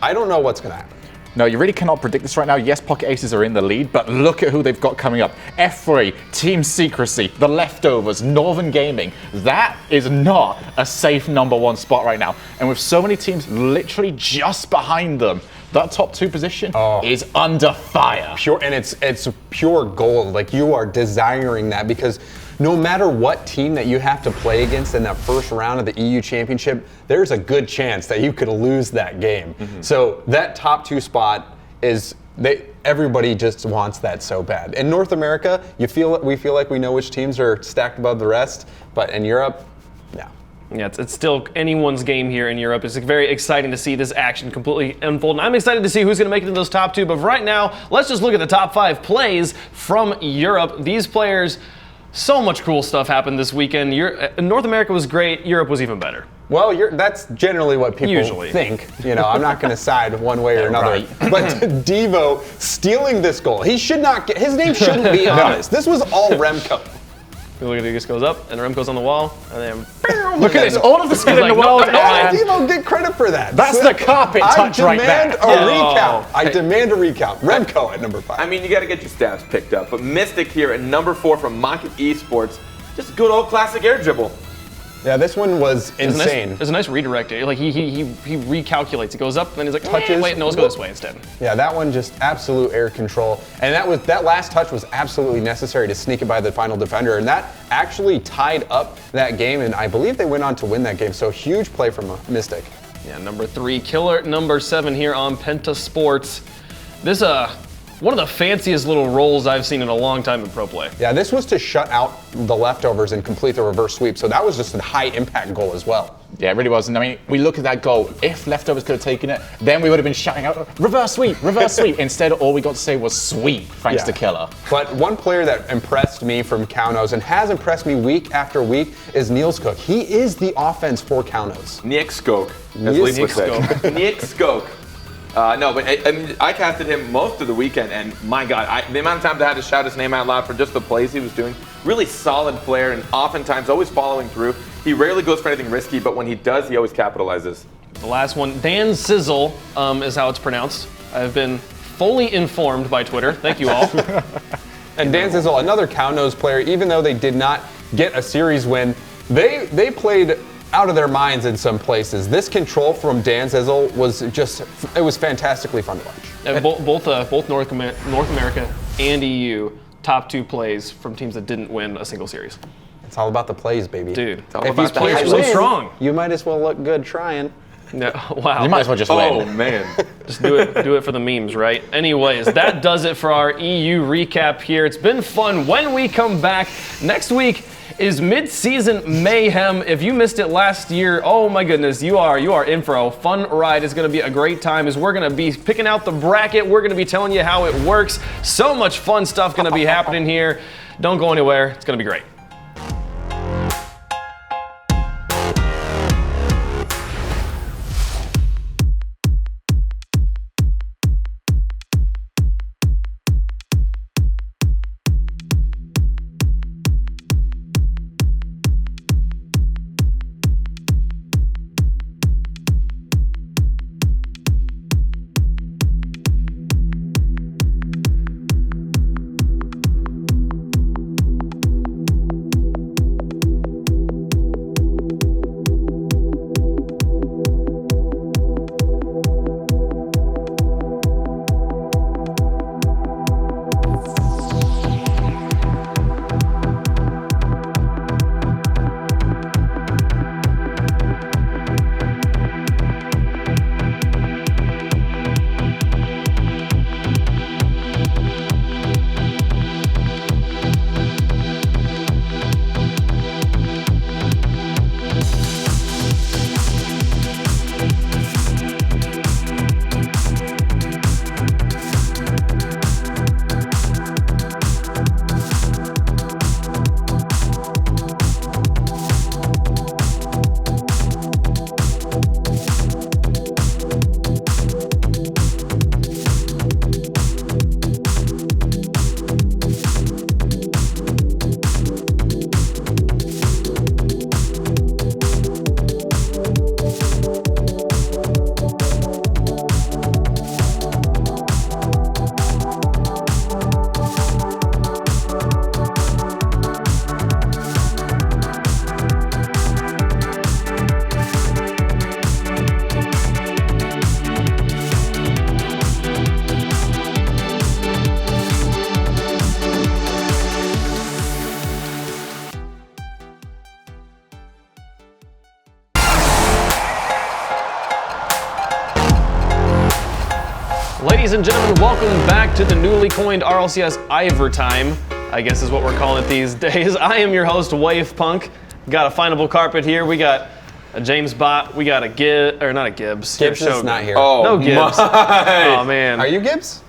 I don't know what's going to happen. No, you really cannot predict this right now. Yes, Pocket Aces are in the lead, but look at who they've got coming up. F3, Team Secrecy, The Leftovers, Northern Gaming. That is not a safe #1 spot right now. And with so many teams literally just behind them, that top 2 position is under fire. And it's pure gold. Like, you are desiring that because no matter what team that you have to play against in that first round of the EU Championship, there's a good chance that you could lose that game. So that top 2 spot is everybody just wants that so bad. In North America, we feel like we know which teams are stacked above the rest, but in Europe, no. Yeah, it's still anyone's game here in Europe. It's very exciting to see this action completely unfold. And I'm excited to see who's going to make it into those top 2. But right now, let's just look at the top 5 plays from Europe. These players, so much cool stuff happened this weekend. North America was great. Europe was even better. Well, that's generally what people usually think. I'm not going to side one way or another. Right. But Devo stealing this goal, he should not get. His name shouldn't be on this. This was all Remco. Look at it, just goes up, and the rim goes on the wall, and then Look at this, all of the skill in the world. no, and Devo, get credit for that. That's the carpet touch right there. I demand a recount. Remco at number 5. I mean, you got to get your stats picked up. But Mystic here at number 4 from Mocket Esports. Just good old classic air dribble. Yeah, this one was insane. There's a nice redirect. Like he recalculates. He goes up, and then he's like, Touches. wait, no, let's go this way instead. Yeah, that one just absolute air control. And that last touch was absolutely necessary to sneak it by the final defender. And that actually tied up that game, and I believe they went on to win that game. So huge play from Mystic. Yeah, number 3, killer number 7 here on Penta Sports. This one of the fanciest little rolls I've seen in a long time in pro play. Yeah, this was to shut out the leftovers and complete the reverse sweep. So that was just a high impact goal as well. Yeah, it really was. And I mean, we look at that goal. If leftovers could have taken it, then we would have been shouting out, reverse sweep, reverse sweep. Instead, all we got to say was sweep, thanks to Killer. But one player that impressed me from Kaunos and has impressed me week after week is Niels Cook. He is the offense for Kaunos. Nick Skok, as Leaf would say. Nick Skok. No, but I casted him most of the weekend, and my God, the amount of times I had to shout his name out loud for just the plays he was doing. Really solid player, and oftentimes always following through. He rarely goes for anything risky, but when he does, he always capitalizes. The last one, Dan Sizzle is how it's pronounced. I've been fully informed by Twitter. Thank you all. And Dan Zizzle, another Kaunos player, even though they did not get a series win, they played out of their minds in some places. This control from Dan Zizzle was it was fantastically fun to watch. Both North America and EU, top 2 plays from teams that didn't win a single series. It's all about the plays, baby. Dude, If these players are so win, strong. you might as well look good trying. No, wow. You might as well just win. Oh, man. Just do it for the memes, right? Anyways, that does it for our EU recap here. It's been fun. When we come back next week is Midseason Mayhem. If you missed it last year, oh my goodness, you are in for a fun ride. It's going to be a great time as we're going to be picking out the bracket. We're going to be telling you how it works. So much fun stuff going to be happening here. Don't go anywhere. It's going to be great. Ladies and gentlemen, welcome back to the newly coined RLCS Ivor Time, I guess is what we're calling it these days. I am your host, Wave Punk. Got a findable carpet here. We got a James Bott. We got a Gibbs, or not a Gibbs. Gibbs is not here. Oh, No Gibbs. my. Oh, man. Are you Gibbs?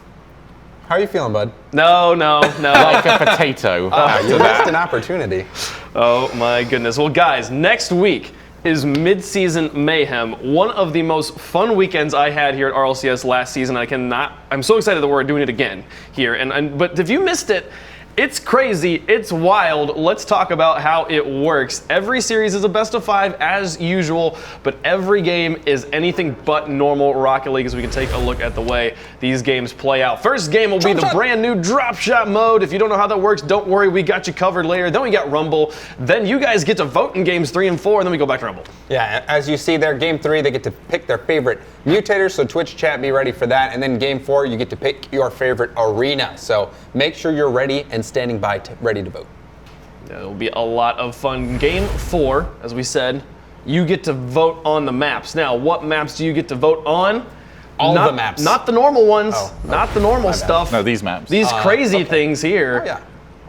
How are you feeling, bud? No. Like a potato. You missed an opportunity. Oh my goodness. Well, guys, next week is Midseason Mayhem, one of the most fun weekends I had here at RLCS last season. I'm so excited that we're doing it again here. But if you missed it, It's crazy, it's wild. Let's talk about how it works. Every series is a best of 5 as usual, but every game is anything but normal Rocket League as we can take a look at the way these games play out. First game will be the brand new drop shot mode. If you don't know how that works, don't worry, we got you covered later. Then we got Rumble. Then you guys get to vote in games 3 and 4, and then we go back to Rumble. Yeah, as you see there, game 3, they get to pick their favorite mutators, so Twitch chat, be ready for that. And then game 4, you get to pick your favorite arena. So make sure you're ready and standing by ready to vote. Yeah, it'll be a lot of fun. Game 4, as we said, you get to vote on the maps. Now, what maps do you get to vote on? All the maps. Not the normal ones. Oh. Not the normal stuff. No, these maps. These crazy things here. Oh, yeah.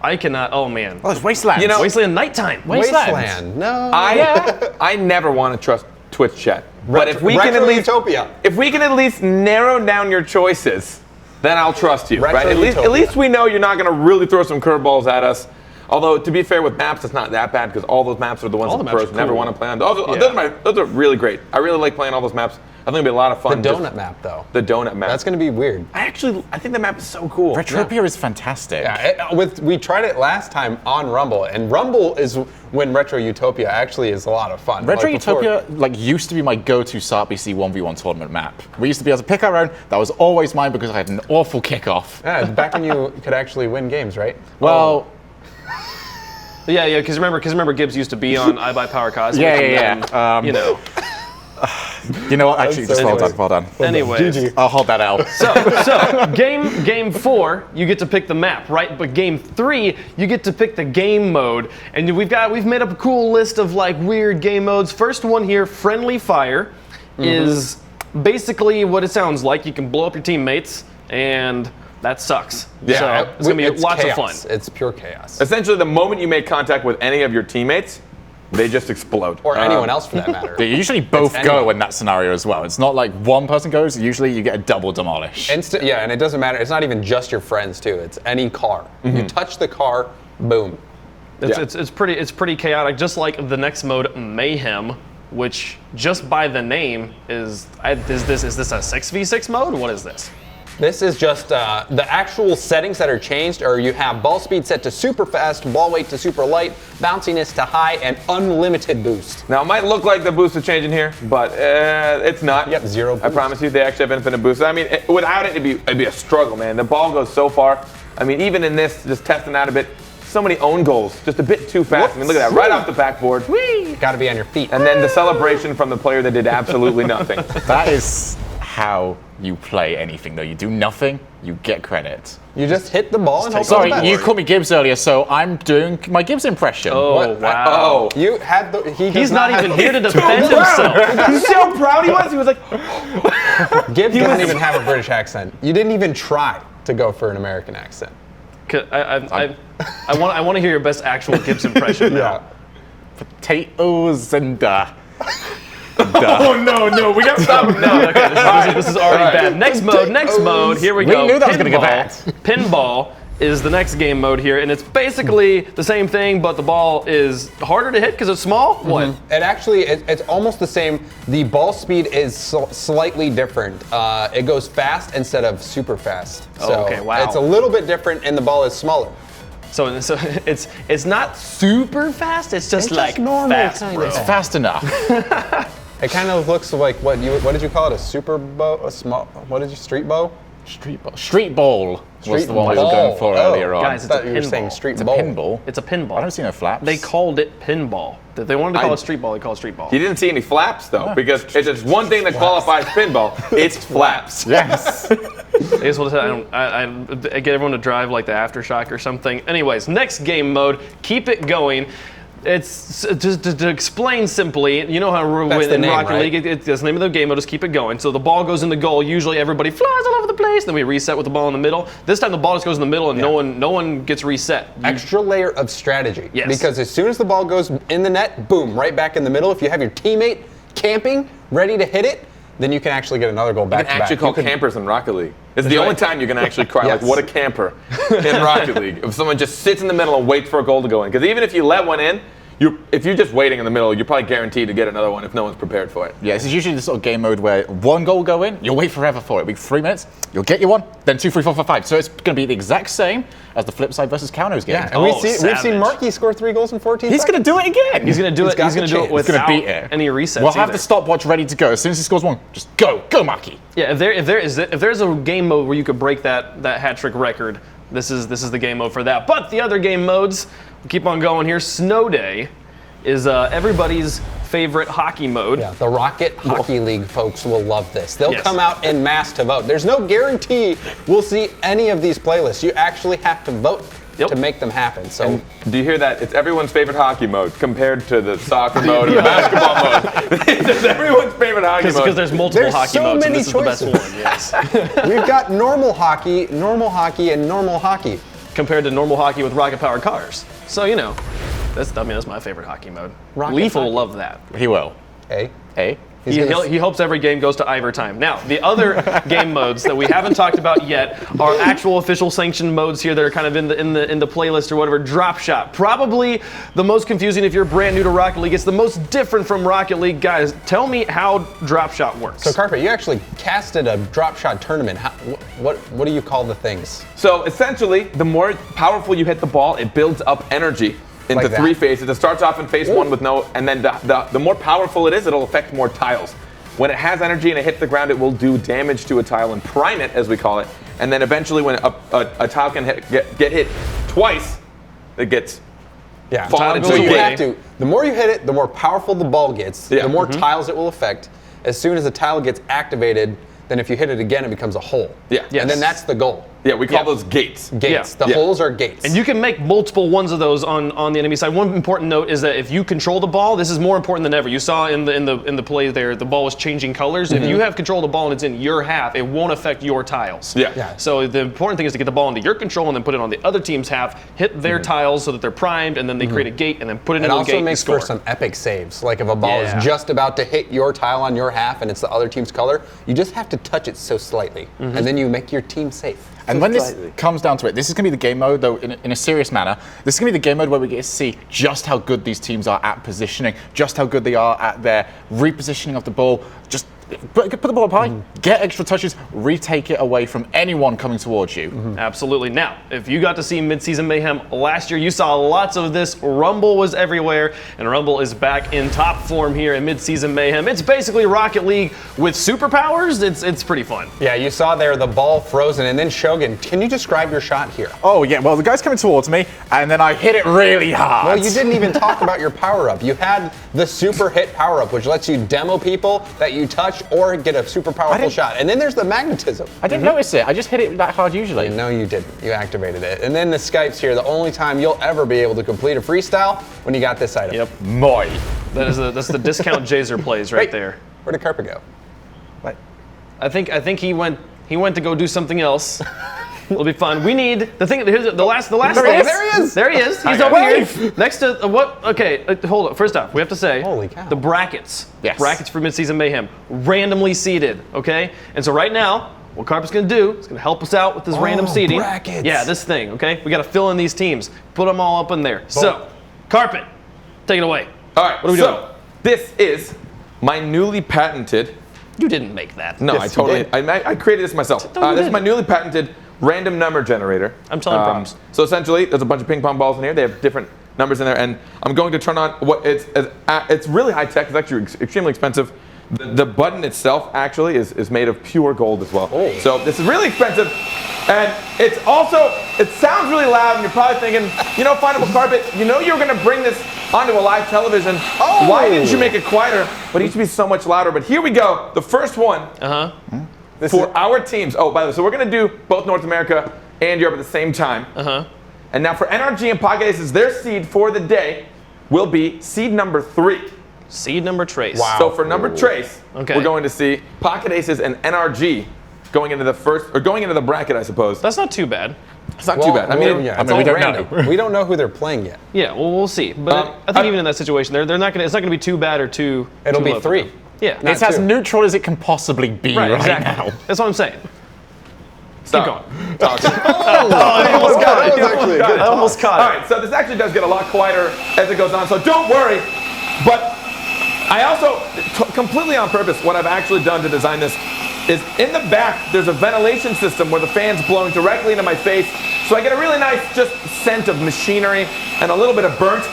I cannot. Oh, man. Oh, it's Wasteland. You know- Wasteland nighttime. Wasteland. No. I never want to trust Twitch chat. But if we can Retro at least Utopia. if we can at least narrow down your choices, then I'll trust you. Retro Right? At Utopia. least we know you're not going to really throw some curveballs at us. Although to be fair with maps, it's not that bad because all those maps are the ones All that the the maps pros are never cool. want to play on. Yeah. Those are really great. I really like playing all those maps. I think it'll be a lot of The fun. donut map, though. The donut map. That's going to be weird. I think the map is so cool. Retropia is fantastic. Yeah, we tried it last time on Rumble, and Rumble is when Retro Utopia actually is a lot of fun. Retro Like, before- Utopia used to be my go-to SARBC 1v1 tournament map. We used to be able to pick our own. That was always mine because I had an awful kickoff. Yeah, back when you could actually win games, right? Well, Yeah, because remember Gibbs used to be on I Buy Power Cosmic. Yeah, and yeah. then, you know. you know what? Actually, just well Anyways. done. Well done. Anyways. I'll hold that out. So game 4, you get to pick the map, right? But game 3, you get to pick the game mode, and we've made up a cool list of weird game modes. First one here, Friendly Fire, is basically what it sounds like. You can blow up your teammates, and that sucks. Yeah, so it's gonna be lots chaos. of fun. It's pure chaos. Essentially, the moment you make contact with any of your teammates, they just explode. Or anyone else for that matter. They usually both It's go anyone. in that scenario as well. It's not like one person goes. Usually you get a double demolish. Yeah, and it doesn't matter. It's not even just your friends too. It's any car. You touch the car, boom. It's pretty chaotic, just like the next mode, Mayhem, which just by the name is this a 6v6 mode? What is this? This is just the actual settings that are changed, or you have ball speed set to super fast, ball weight to super light, bounciness to high, and unlimited boost. Now, it might look like the boost is changing here, but it's not. Yep, zero I boost. promise you, they actually have infinite boost. I mean, without it, it'd be a struggle, man. The ball goes so far. I mean, even in this, just testing out a bit, so many own goals, just a bit too fast. I mean, look at that, right off the backboard. Got to be on your feet. And then the celebration from the player that did absolutely nothing. That is how you play anything, though. You do nothing, you get credit. You just hit the ball and hope Sorry, for the best. you called me Gibbs earlier, so I'm doing my Gibbs impression. Oh, What? wow. Oh. You had the. He's not even here to So defend proud. himself. You see how proud he was? He was like, Gibbs doesn't even have a British accent. You didn't even try to go for an American accent. I want to hear your best actual Gibbs impression now. Potatoes and oh, no, we got to stop him now. Okay, this is already bad. Next mode. Here we go. knew that was gonna go bad. Pinball is the next game mode here, and it's basically the same thing, but the ball is harder to hit because it's small. What? It actually, it's almost the same. The ball speed is slightly different. It goes fast instead of super fast. Oh, So okay, wow. It's a little bit different, and the ball is smaller. So it's not super fast. It's just like normal fast, kind bro. of It's fast enough. It kind of looks like what did you call it? A super bow? A small? What did you street bow? Street ball was the one we were ball. going for earlier on. Guys, I it's thought a you were saying pinball. street It's a bowl. pinball. It's a pinball. I don't see no flaps. They called it pinball. If they wanted to call I- it street ball, they call it street ball. You didn't see any flaps, though, because it's just one thing that qualifies pinball. It's flaps. Yes. I guess we'll I get everyone to drive like the Aftershock or something. Anyways, next game mode, keep it going. It's just to explain simply, you know how That's the in name, Rocket right? League, it's the name of the game mode is keep it going. So the ball goes in the goal. Usually everybody flies all over the place. Then we reset with the ball in the middle. This time the ball just goes in the middle and no one gets reset. Extra layer of strategy. Yes. Because as soon as the ball goes in the net, boom, right back in the middle. If you have your teammate camping, ready to hit it, then you can actually get another goal You back can to back. actually call You could- campers in Rocket League. It's the only time you can actually cry, Yes. like, what a camper in Rocket League. If someone just sits in the middle and waits for a goal to go in. Because even if you let one in, if you're just waiting in the middle, you're probably guaranteed to get another one if no one's prepared for it. Yeah, this is usually the sort of game mode where one goal will go in, you'll wait forever for it. It'll be 3 minutes, you'll get you one, then 2, 3, 4, 5, 5. So it's going to be the exact same as the flip side versus Kauno's game. Yeah, and we've seen Marky score 3 goals in 14 He's seconds. going to do it again. He's going to do it. He's going to do it without beat it. any resets. We'll have either. the stopwatch ready to go. As soon as he scores one, just go, Marky. Yeah, if there's a game mode where you could break that hat trick record, this is the game mode for that. But the other game modes, we'll keep on going here. Snow Day is everybody's favorite hockey mode. Yeah, the Rocket Hockey League folks will love this. They'll Yes. come out en masse to vote. There's no guarantee we'll see any of these playlists. You actually have to vote to make them happen. So Do you hear that? It's everyone's favorite hockey mode compared to the soccer mode and the basketball mode. It's everyone's favorite hockey mode. Because there's multiple There's hockey so modes, and many this is the best choices. one. Yes. we've got normal hockey, and normal hockey. Compared to normal hockey with rocket-powered cars. So that's my favorite hockey mode. Rocket Leaf will hockey. love that. He will. Hey, Hey? He hopes every game goes to overtime. Now, the other game modes that we haven't talked about yet are actual official sanctioned modes here that are kind of in the playlist or whatever. Drop Shot, probably the most confusing if you're brand new to Rocket League. It's the most different from Rocket League. Guys, tell me how Drop Shot works. So Carpet, you actually casted a drop shot tournament. What do you call the things? So essentially, the more powerful you hit the ball, it builds up energy into Like that. 3 phases. It starts off in phase 1 with no, and then the more powerful it is, it'll affect more tiles. When it has energy and it hits the ground, it will do damage to a tile and prime it, as we call it. And then eventually, when a tile can get hit twice, it gets Yeah, fallen goes so you away. have to. The more you hit it, the more powerful the ball gets. Yeah. The more tiles it will affect. As soon as the tile gets activated, then if you hit it again, it becomes a hole. Yeah. Yes. And then that's the goal. Yeah, we call those gates. Gates. Yeah. The holes are gates. And you can make multiple ones of those on the enemy side. One important note is that if you control the ball, this is more important than ever. You saw in the play there, the ball was changing colors. If you have control of the ball and it's in your half, it won't affect your tiles. Yeah. So the important thing is to get the ball into your control and then put it on the other team's half, hit their tiles so that they're primed, and then they create a gate and then put it It into a also gate makes and score. for some epic saves. Like if a ball Yeah. is just about to hit your tile on your half and it's the other team's color, you just have to touch it so slightly, and then you make your team safe. And when this comes down to it, this is going to be the game mode, though, in a serious manner. This is going to be the game mode where we get to see just how good these teams are at positioning, just how good they are at their repositioning of the ball. Just put the ball up high, get extra touches, retake it away from anyone coming towards you. Absolutely. Now, if you got to see Midseason Mayhem last year, you saw lots of this. Rumble was everywhere, and Rumble is back in top form here in Midseason Mayhem. It's basically Rocket League with superpowers. It's pretty fun. Yeah, you saw there the ball frozen, and then Shogun, can you describe your shot here? Oh, yeah, well, the guy's coming towards me, and then I hit it really hard. Well, you didn't even talk about your power-up. You had the super hit power-up, which lets you demo people that you touch or get a super powerful shot. And then there's the magnetism. I didn't notice it. I just hit it that hard usually. No, you didn't. You activated it. And then the Skypes here, the only time you'll ever be able to complete a freestyle when you got this item. Yep. Moi. That's the discount Jazer plays right there. Where did Carpet go? I think he went to go do something else. It'll be fun. We need the thing. Here's the last. There thing. he is. There he is. There he is. He's over here next to what? Okay, hold up. First off, we have to say Holy cow. the brackets. Yes. Brackets for Midseason Mayhem, randomly seeded. Okay, and so right now, what Carpet's gonna do is gonna help us out with this random seeding. brackets. Yeah, this thing. Okay, we got to fill in these teams, put them all up in there. So, Carpet, take it away. All right, What are we doing? this is my newly patented. You didn't make that. No, Yes, I you totally. did. I created this myself. No, you This is my didn't. newly patented random number generator. I'm telling props. So essentially, there's a bunch of ping pong balls in here. They have different numbers in there, and I'm going to turn on what it's really high tech. It's actually extremely expensive. The button itself actually is made of pure gold as well. Oh. So this is really expensive, and it sounds really loud, and you're probably thinking, Final Carpet, you're going to bring this onto a live television. Oh. Why didn't you make it quieter? But it used to be so much louder. But here we go. The first one. For our teams. Oh, by the way, so we're going to do both North America and Europe at the same time. And now for NRG and Pocket Aces, their seed for the day will be seed number 3. Seed number Trace. Wow. So for number Trace, Okay. we're going to see Pocket Aces and NRG going into the bracket, I suppose. That's not too bad. It's not too bad. I mean, yeah, I it's mean, we all don't random. know. We don't know who they're playing yet. Yeah, well, we'll see. But I think even in that situation, they're not gonna. It's not gonna be too bad or too. It'll too be low for 3. them. Yeah. Not It's as two. neutral as it can possibly be right, exactly. now. That's what I'm saying. Stop. Keep going. I almost got it. That was actually a good I almost caught All it. right, so this actually does get a lot quieter as it goes on, so don't worry. But I also, completely on purpose, what I've actually done to design this is in the back, there's a ventilation system where the fan's blowing directly into my face, so I get a really nice just scent of machinery and a little bit of burnt.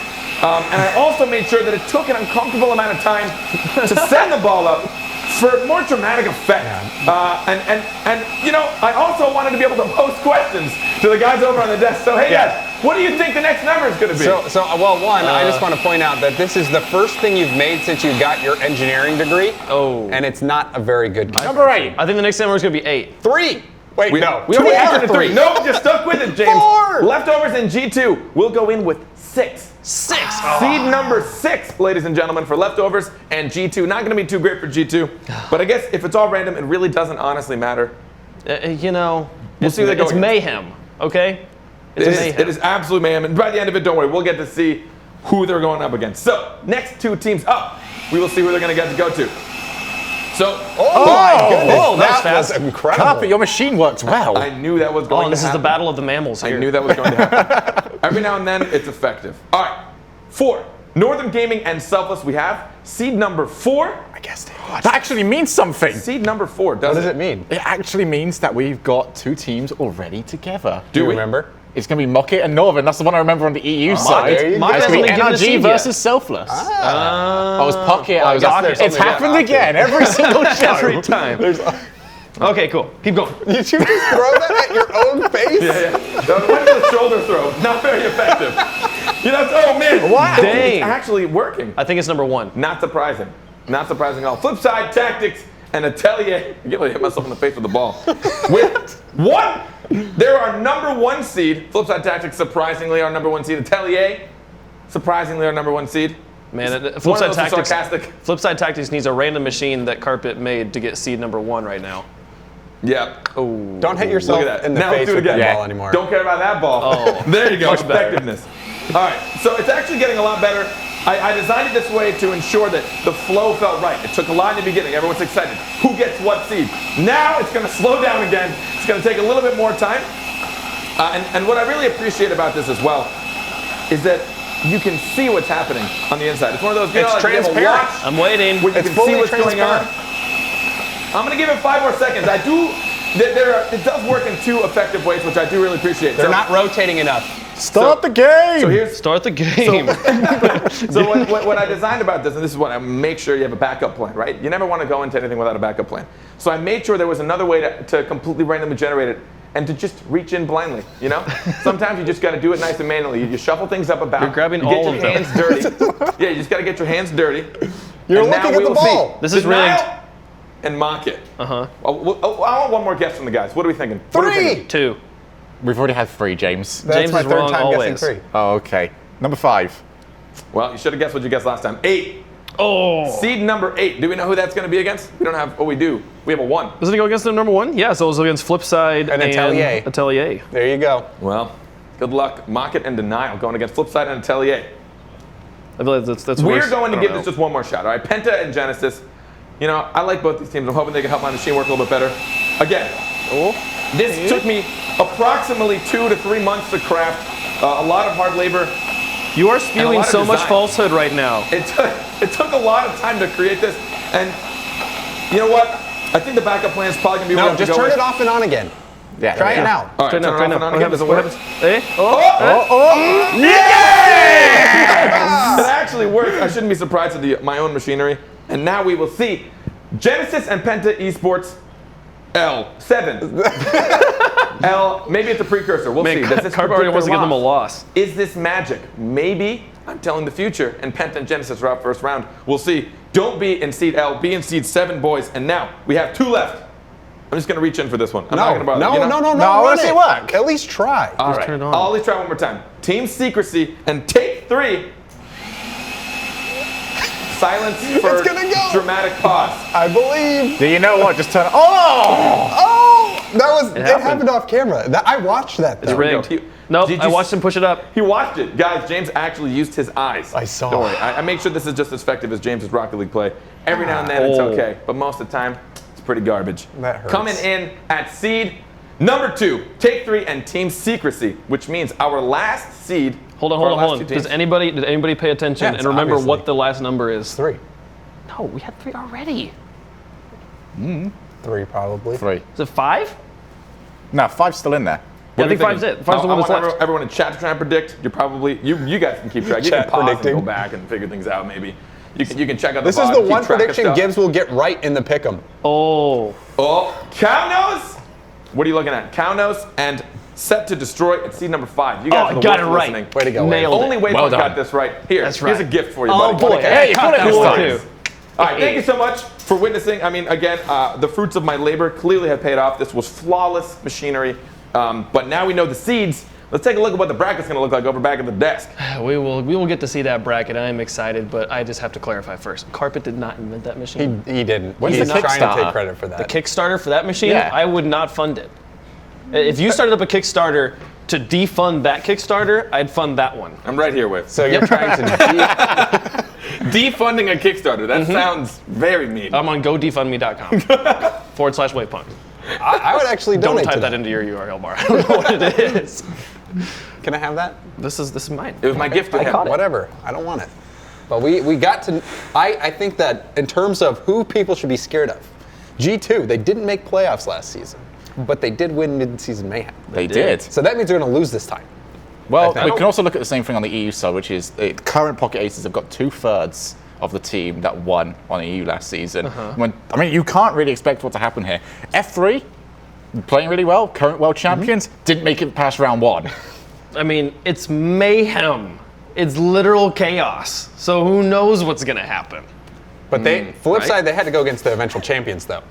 And I also made sure that it took an uncomfortable amount of time to send the ball up for more dramatic effect. And you know, I also wanted to be able to post questions to the guys over on the desk. So hey guys, what do you think the next number is going to be? Well, one, I just want to point out that this is the first thing you've made since you got your engineering degree. Oh. And it's not a very good game. Number 8. I think the next number is going to be 8. 3. Wait, no. We already answered the 3. No, just stuck with it, James. 4. Leftovers in G2. We'll go in with 6. 6. Seed number 6, ladies and gentlemen, for leftovers and G2. Not going to be too great for G2, but I guess if it's all random, it really doesn't honestly matter. You know, We'll see who they go it's against. mayhem, okay? It's mayhem. It is absolute mayhem, and by the end of it, don't worry, we'll get to see who they're going up against. So, next 2 teams up, we will see who they're going to get to go to. So, Oh my goodness. Oh, that was that was fast. incredible. Carpet, your machine works well. I knew that was going Oh, to this is happen. the battle of the mammals I here. knew that was going to happen. Every now and then, it's effective. All right, 4. Northern Gaming and Selfless, we have. Seed number 4. I guessed it. That actually means something. Seed number 4, What does does it mean? It actually means that we've got 2 teams already together. Do you we? remember? It's going to be Mocket and Northern. That's the one I remember on the EU side. there you go. It's going to be Hasn't given a NRG seed versus yet. Selfless. I was Pocket. Well, I I was guess there's It's something happened about again every single show. Every time. Okay, cool. Keep going. Did you just throw that at your own face? Yeah. The one with the shoulder throw, not very effective. You know, oh man. Wow. Dang. It's actually working. I think it's number 1. Not surprising. Not surprising at all. Flip side tactics and Atelier. I get ready to hit myself in the face with the ball. With 1, they're our number 1 seed. Flip side tactics, surprisingly, our number 1 seed. Atelier, surprisingly, our number 1 seed. Man, One of Flipside those is Tactics. sarcastic. Flipside Tactics needs a random machine that Carpet made to get seed number 1 right now. Yeah. Oh. Don't hit yourself Look at that. in the Now let's face do it with that again. ball anymore. Don't care about that ball. Oh. There you go. Much better. Effectiveness. All right. So it's actually getting a lot better. I designed it this way to ensure that the flow felt right. It took a lot in the beginning. Everyone's excited. Who gets what seed? Now it's going to slow down again. It's going to take a little bit more time. And what I really appreciate about this as well is that you can see what's happening on the inside. It's one of those, you It's know, like you have a transparent. watch I'm waiting. where you It's can see fully what's going on. transparent. I'm going to give it 5 more seconds. It does work in 2 effective ways, which I do really appreciate. They're not rotating enough. Start the game. So here's Start the game. so what I designed about this, and this is what I make sure you have a backup plan, right? You never want to go into anything without a backup plan. So I made sure there was another way to completely randomly generate it and to just reach in blindly, you know? Sometimes you just got to do it nice and manually. You just shuffle things up about. You're grabbing you get all your of them. hands dirty. Yeah, you just got to get your hands dirty. You're And now looking at we the will see. ball. This is Denial rigged. and mock it. Uh-huh. I want one more guess from the guys. What are we thinking? What are we 3. thinking? 2. We've already had 3, James. That's James my is third wrong time always. guessing 3. Oh, okay. Number 5. Well, you should have guessed what you guessed last time. 8. Oh. Seed number 8. Do we know who that's going to be against? We don't have. Oh, we do. We have a 1. Doesn't it go against the number 1? Yeah, so it was against Flipside And Atelier. Atelier. There you go. Well, good luck. Mock it and Denial going against Flipside and Atelier. I feel like that's We're worse. going to I give don't this know. just one more shot. All right, Penta and Genesis. You know, I like both these teams. I'm hoping they can help my machine work a little bit better. Again, this took me approximately 2 to 3 months to craft. A lot of hard labor. You are And a spewing lot of so much design. falsehood right now. It took a lot of time to create this. And you know what? I think the backup plan is probably going to be No, what we just go turn with. it off and on again. Yeah. Try it yeah. now. All right, Try turn now, it try off now. and on What again. happens? Does it What work? happens? Eh? It actually works. I shouldn't be surprised at my own machinery. And now we will see Genesis and Penta eSports L7. L, maybe it's a precursor. We'll see. Man, Does this Carp already predict wants to their give them a loss? loss. Is this magic? Maybe. I'm telling the future. And Penta and Genesis are out first round. We'll see. Don't be in seed L. Be in seed 7, boys. And now we have 2 left. I'm just going to reach in for this one. I'm not going to bother. No, you know? no, no, no. No, I wanna run see it. it work. At least try. All right. turn it on. I'll at least try one more time. Team secrecy and take 3. Silence for gonna go. dramatic pause. I believe. Do you know what? Just turn it. Oh! Oh, that was. It happened. happened off camera. I watched that. It's Though. rigged. He- Nope, Did I you watched him push it up. He watched it. Guys, James actually used his eyes. I saw. Don't worry. I make sure this is just as effective as James's Rocket League play. Every now and then it's Oh. okay, but most of the time it's pretty garbage. That hurts. Coming in at seed Number 2, Take 3 and Team Secrecy, which means our last seed. Hold for our last on. two teams- Did anybody pay attention Yeah, and it's remember obviously- what the last number is? 3. No, we had 3 already. 3 probably. 3. Is it 5? No, 5's still in there. Yeah, I think What do you 5's think? it. 5's the one that's I want left. everyone in chat to try and predict. You're probably you guys can keep track. You Chat can pause predicting. and go back and figure things out. Maybe you can check out. This the is VOD, the keep one track of prediction stuff. Gibbs will get right in the pick'em. Oh. Oh, Kaunos. What are you looking at? Kaunos and Set to Destroy at seed number 5. You guys are the got worst it right. listening. Way to go, Wade. Nailed Only it. Wade Well got done. this right. Here's That's a right. gift for you, Oh buddy. boy. Hey, you got it this cool time. too. All right, thank you so much for witnessing. I mean, again, the fruits of my labor clearly have paid off. This was flawless machinery. But now we know the seeds. Let's take a look at what the bracket's going to look like over back at the desk. We will get to see that bracket. I am excited, but I just have to clarify first. Carpet did not invent that machine. He didn't. When's He's the trying to Kickstarter? take credit for that. The Kickstarter for that machine, Yeah. I would not fund it. If you started up a Kickstarter to defund that Kickstarter, I'd fund that one. I'm right here with. So you're trying to Defunding a Kickstarter. That sounds very mean. I'm on godefundme.com /waypunk. I would actually Don't donate type to that into your URL bar. I don't know what it is. Can I have that? This is mine. It was my gift to him. caught it. Whatever. I don't want it. But we got to. I think that in terms of who people should be scared of, G2, they didn't make playoffs last season, but they did win Midseason Mayhem. They did. So that means they're going to lose this time. Well, I we think. can also look at the same thing on the EU side, which is the current Pocket Aces have got 2/3 of the team that won on EU last season. I mean, you can't really expect what to happen here. F3, playing really well, current world champions, didn't make it past round 1. I mean, it's mayhem. It's literal chaos. So who knows what's going to happen? But they, flip right? side, they had to go against the eventual champions though.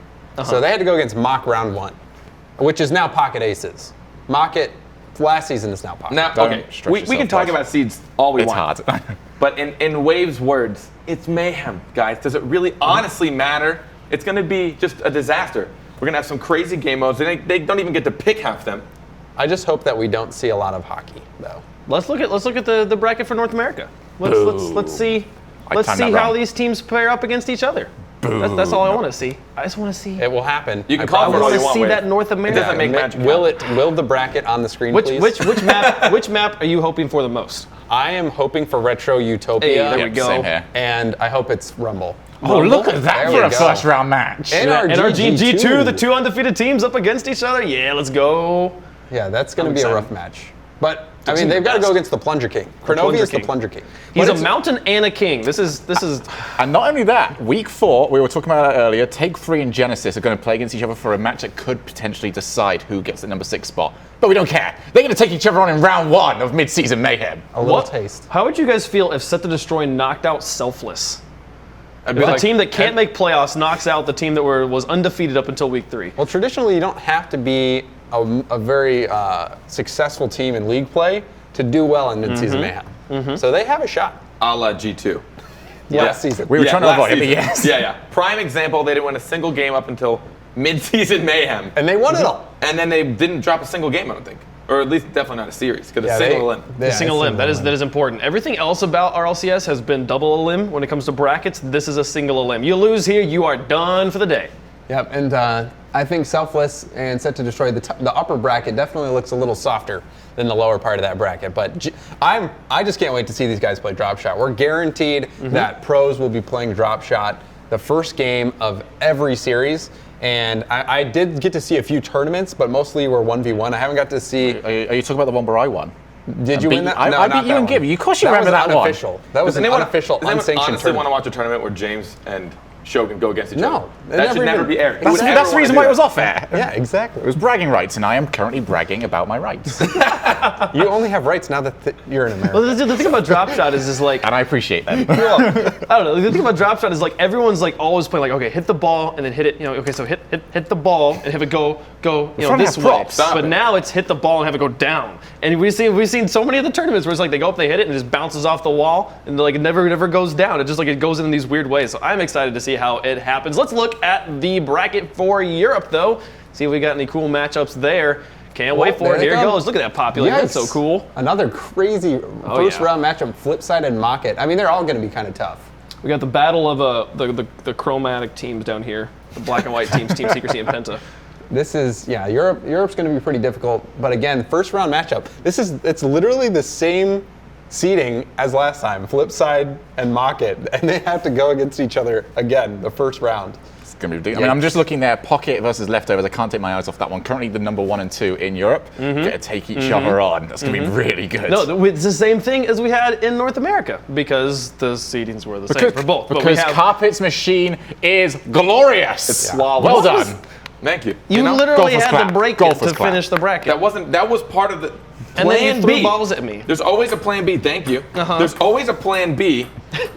So they had to go against Mock round 1, which is now Pocket Aces. Mock it last season is now Pocket. Now, Don't okay, stretch we can yourself, talk guys. about seeds all we It's want. hard. But in Wave's words, it's mayhem, guys. Does it really honestly matter? It's going to be just a disaster. We're going to have some crazy game modes. They don't even get to pick half them. I just hope that we don't see a lot of hockey though. Let's look at the bracket for North America. Let's see timed that how wrong. these teams pair up against each other. That's all I want to see. I just want to see. It will happen. You can I call I for promise. all want you to want, see Wade. that North America. It doesn't make magic Will the bracket on the screen, Which please? which map are you hoping for the most? I am hoping for Retro Utopia. There we go. Same here. And I hope it's Rumble. Oh, look at that There for we a go. first round match. And our And our G2. G2, the 2 undefeated teams up against each other. Yeah, let's go. Yeah, that's going to I'm be a excited. rough match. But I team mean, they've the got to go best. against the Plunger King. Kronovi Plunger is the King. Plunger King. He's But a it's- mountain and a king. This is And not only that, week 4, we were talking about that earlier, Take 3 and Genesis are going to play against each other for a match that could potentially decide who gets the number 6 spot. But we don't care. They're going to take each other on in round 1 of Midseason Mayhem. a little what? taste. How would you guys feel if Set to Destroy knocked out Selfless? I'd be The like, team that can't make playoffs knocks out the team that was undefeated up until week 3. Well, traditionally, you don't have to be a very successful team in league play to do well in Midseason Mayhem. So they have a shot. a la G2. Last season. We were trying to last avoid it, but season. yes. Yeah. Prime example, they didn't win a single game up until Midseason Mayhem. And they won it all. And then they didn't drop a single game, I don't think. Or at least definitely not a series, because Yeah, it's single limb. yeah, Single limb. That is important. Everything else about RLCS has been double a limb when it comes to brackets. This is a single a limb. You lose here, you are done for the day. Yep, and I think Selfless and Set to Destroy, the upper bracket definitely looks a little softer than the lower part of that bracket. But I just can't wait to see these guys play Drop Shot. We're guaranteed that pros will be playing Drop Shot the first game of every series. And I did get to see a few tournaments, but mostly were 1v1. I haven't got to see. Are you talking about the one where I won? Did you beat win that? I No, I not beat you that and one. Gibby. Of course you remember was that one. unofficial. That was Does an anyone unofficial, honestly unsanctioned want to tournament. watch a tournament where James and Shogun go against each No, other? it That should never never even- be aired. Who That's, would ever that's the wanna reason do why it that? was off air. Yeah, exactly. It was bragging rights, and I am currently bragging about my rights. You only have rights now that you're in America. Well, the thing about Drop Shot is just like, And I appreciate that. I don't know. The thing about Drop Shot is like everyone's like always playing like, okay, hit the ball and then hit it. You know, okay, so hit the ball and have it go. You know, trying to this have way. props. Stop But it. now it's hit the ball and have it go down. And we've seen so many of the tournaments where it's like they go up, they hit it, and it just bounces off the wall, and like it never goes down. It just like it goes in these weird ways. So I'm excited to see how it happens. Let's look at the bracket for Europe though. See if we got any cool matchups there. Can't wait for there it. they Here it come. goes. Look at that population. That's so Yikes. cool. Another crazy first yeah. round matchup, Flipside and Mock It. I mean, they're all going to be kind of tough. We got the battle of the chromatic teams down here. The black and white teams, Team Secrecy and Penta. This is, yeah, Europe's going to be pretty difficult. But again, first round matchup. It's literally the same seeding as last time, flip side and mock it, and they have to go against each other again the first round. It's going to be ridiculous. I mean, I'm just looking there, Pocket versus Leftovers. I can't take my eyes off that one. Currently the number 1 and 2 in Europe. Get to take each other on. That's going to be really good. No, it's the same thing as we had in North America because the seedings were the same for both. But Because Carpet's machine is glorious. It's Well flawless. done. Thank you. you know, literally golfers had clap. to break it Golfers to clap. finish the bracket. That was part of the and then plan you threw B. balls at me. There's always a plan B. Thank you. There's always a plan B.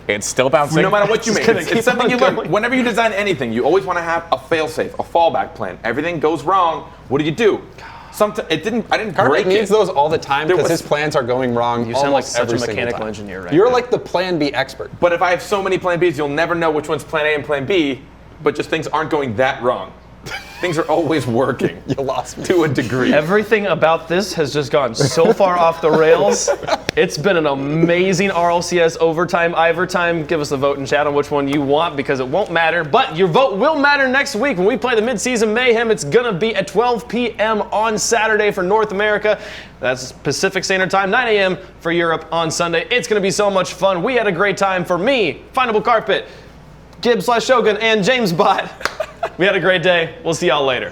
It's still bouncing. No matter what you make, gonna it's keep something on you learn. going. Whenever you design anything, you always want to have a fail-safe, a fallback plan. Everything goes wrong. What do? I didn't break Carpet needs it. those all the time There because was- his plans are going wrong. You sound like almost such a every single mechanical time. engineer right You're now. like the plan B expert. But if I have so many plan Bs, you'll never know which one's plan A and plan B, but just things aren't going that wrong. Things are always working You lost me. to a degree. Everything about this has just gone so far off the rails. It's been an amazing RLCS overtime, Ivertime. Give us a vote in chat on which one you want because it won't matter. But your vote will matter next week when we play the Midseason Mayhem. It's going to be at 12 p.m. on Saturday for North America. That's Pacific Standard Time, 9 a.m. for Europe on Sunday. It's going to be so much fun. We had a great time. For me, Findable Carpet, Gibbs/Shogun, and James Bot. We had a great day. We'll see y'all later.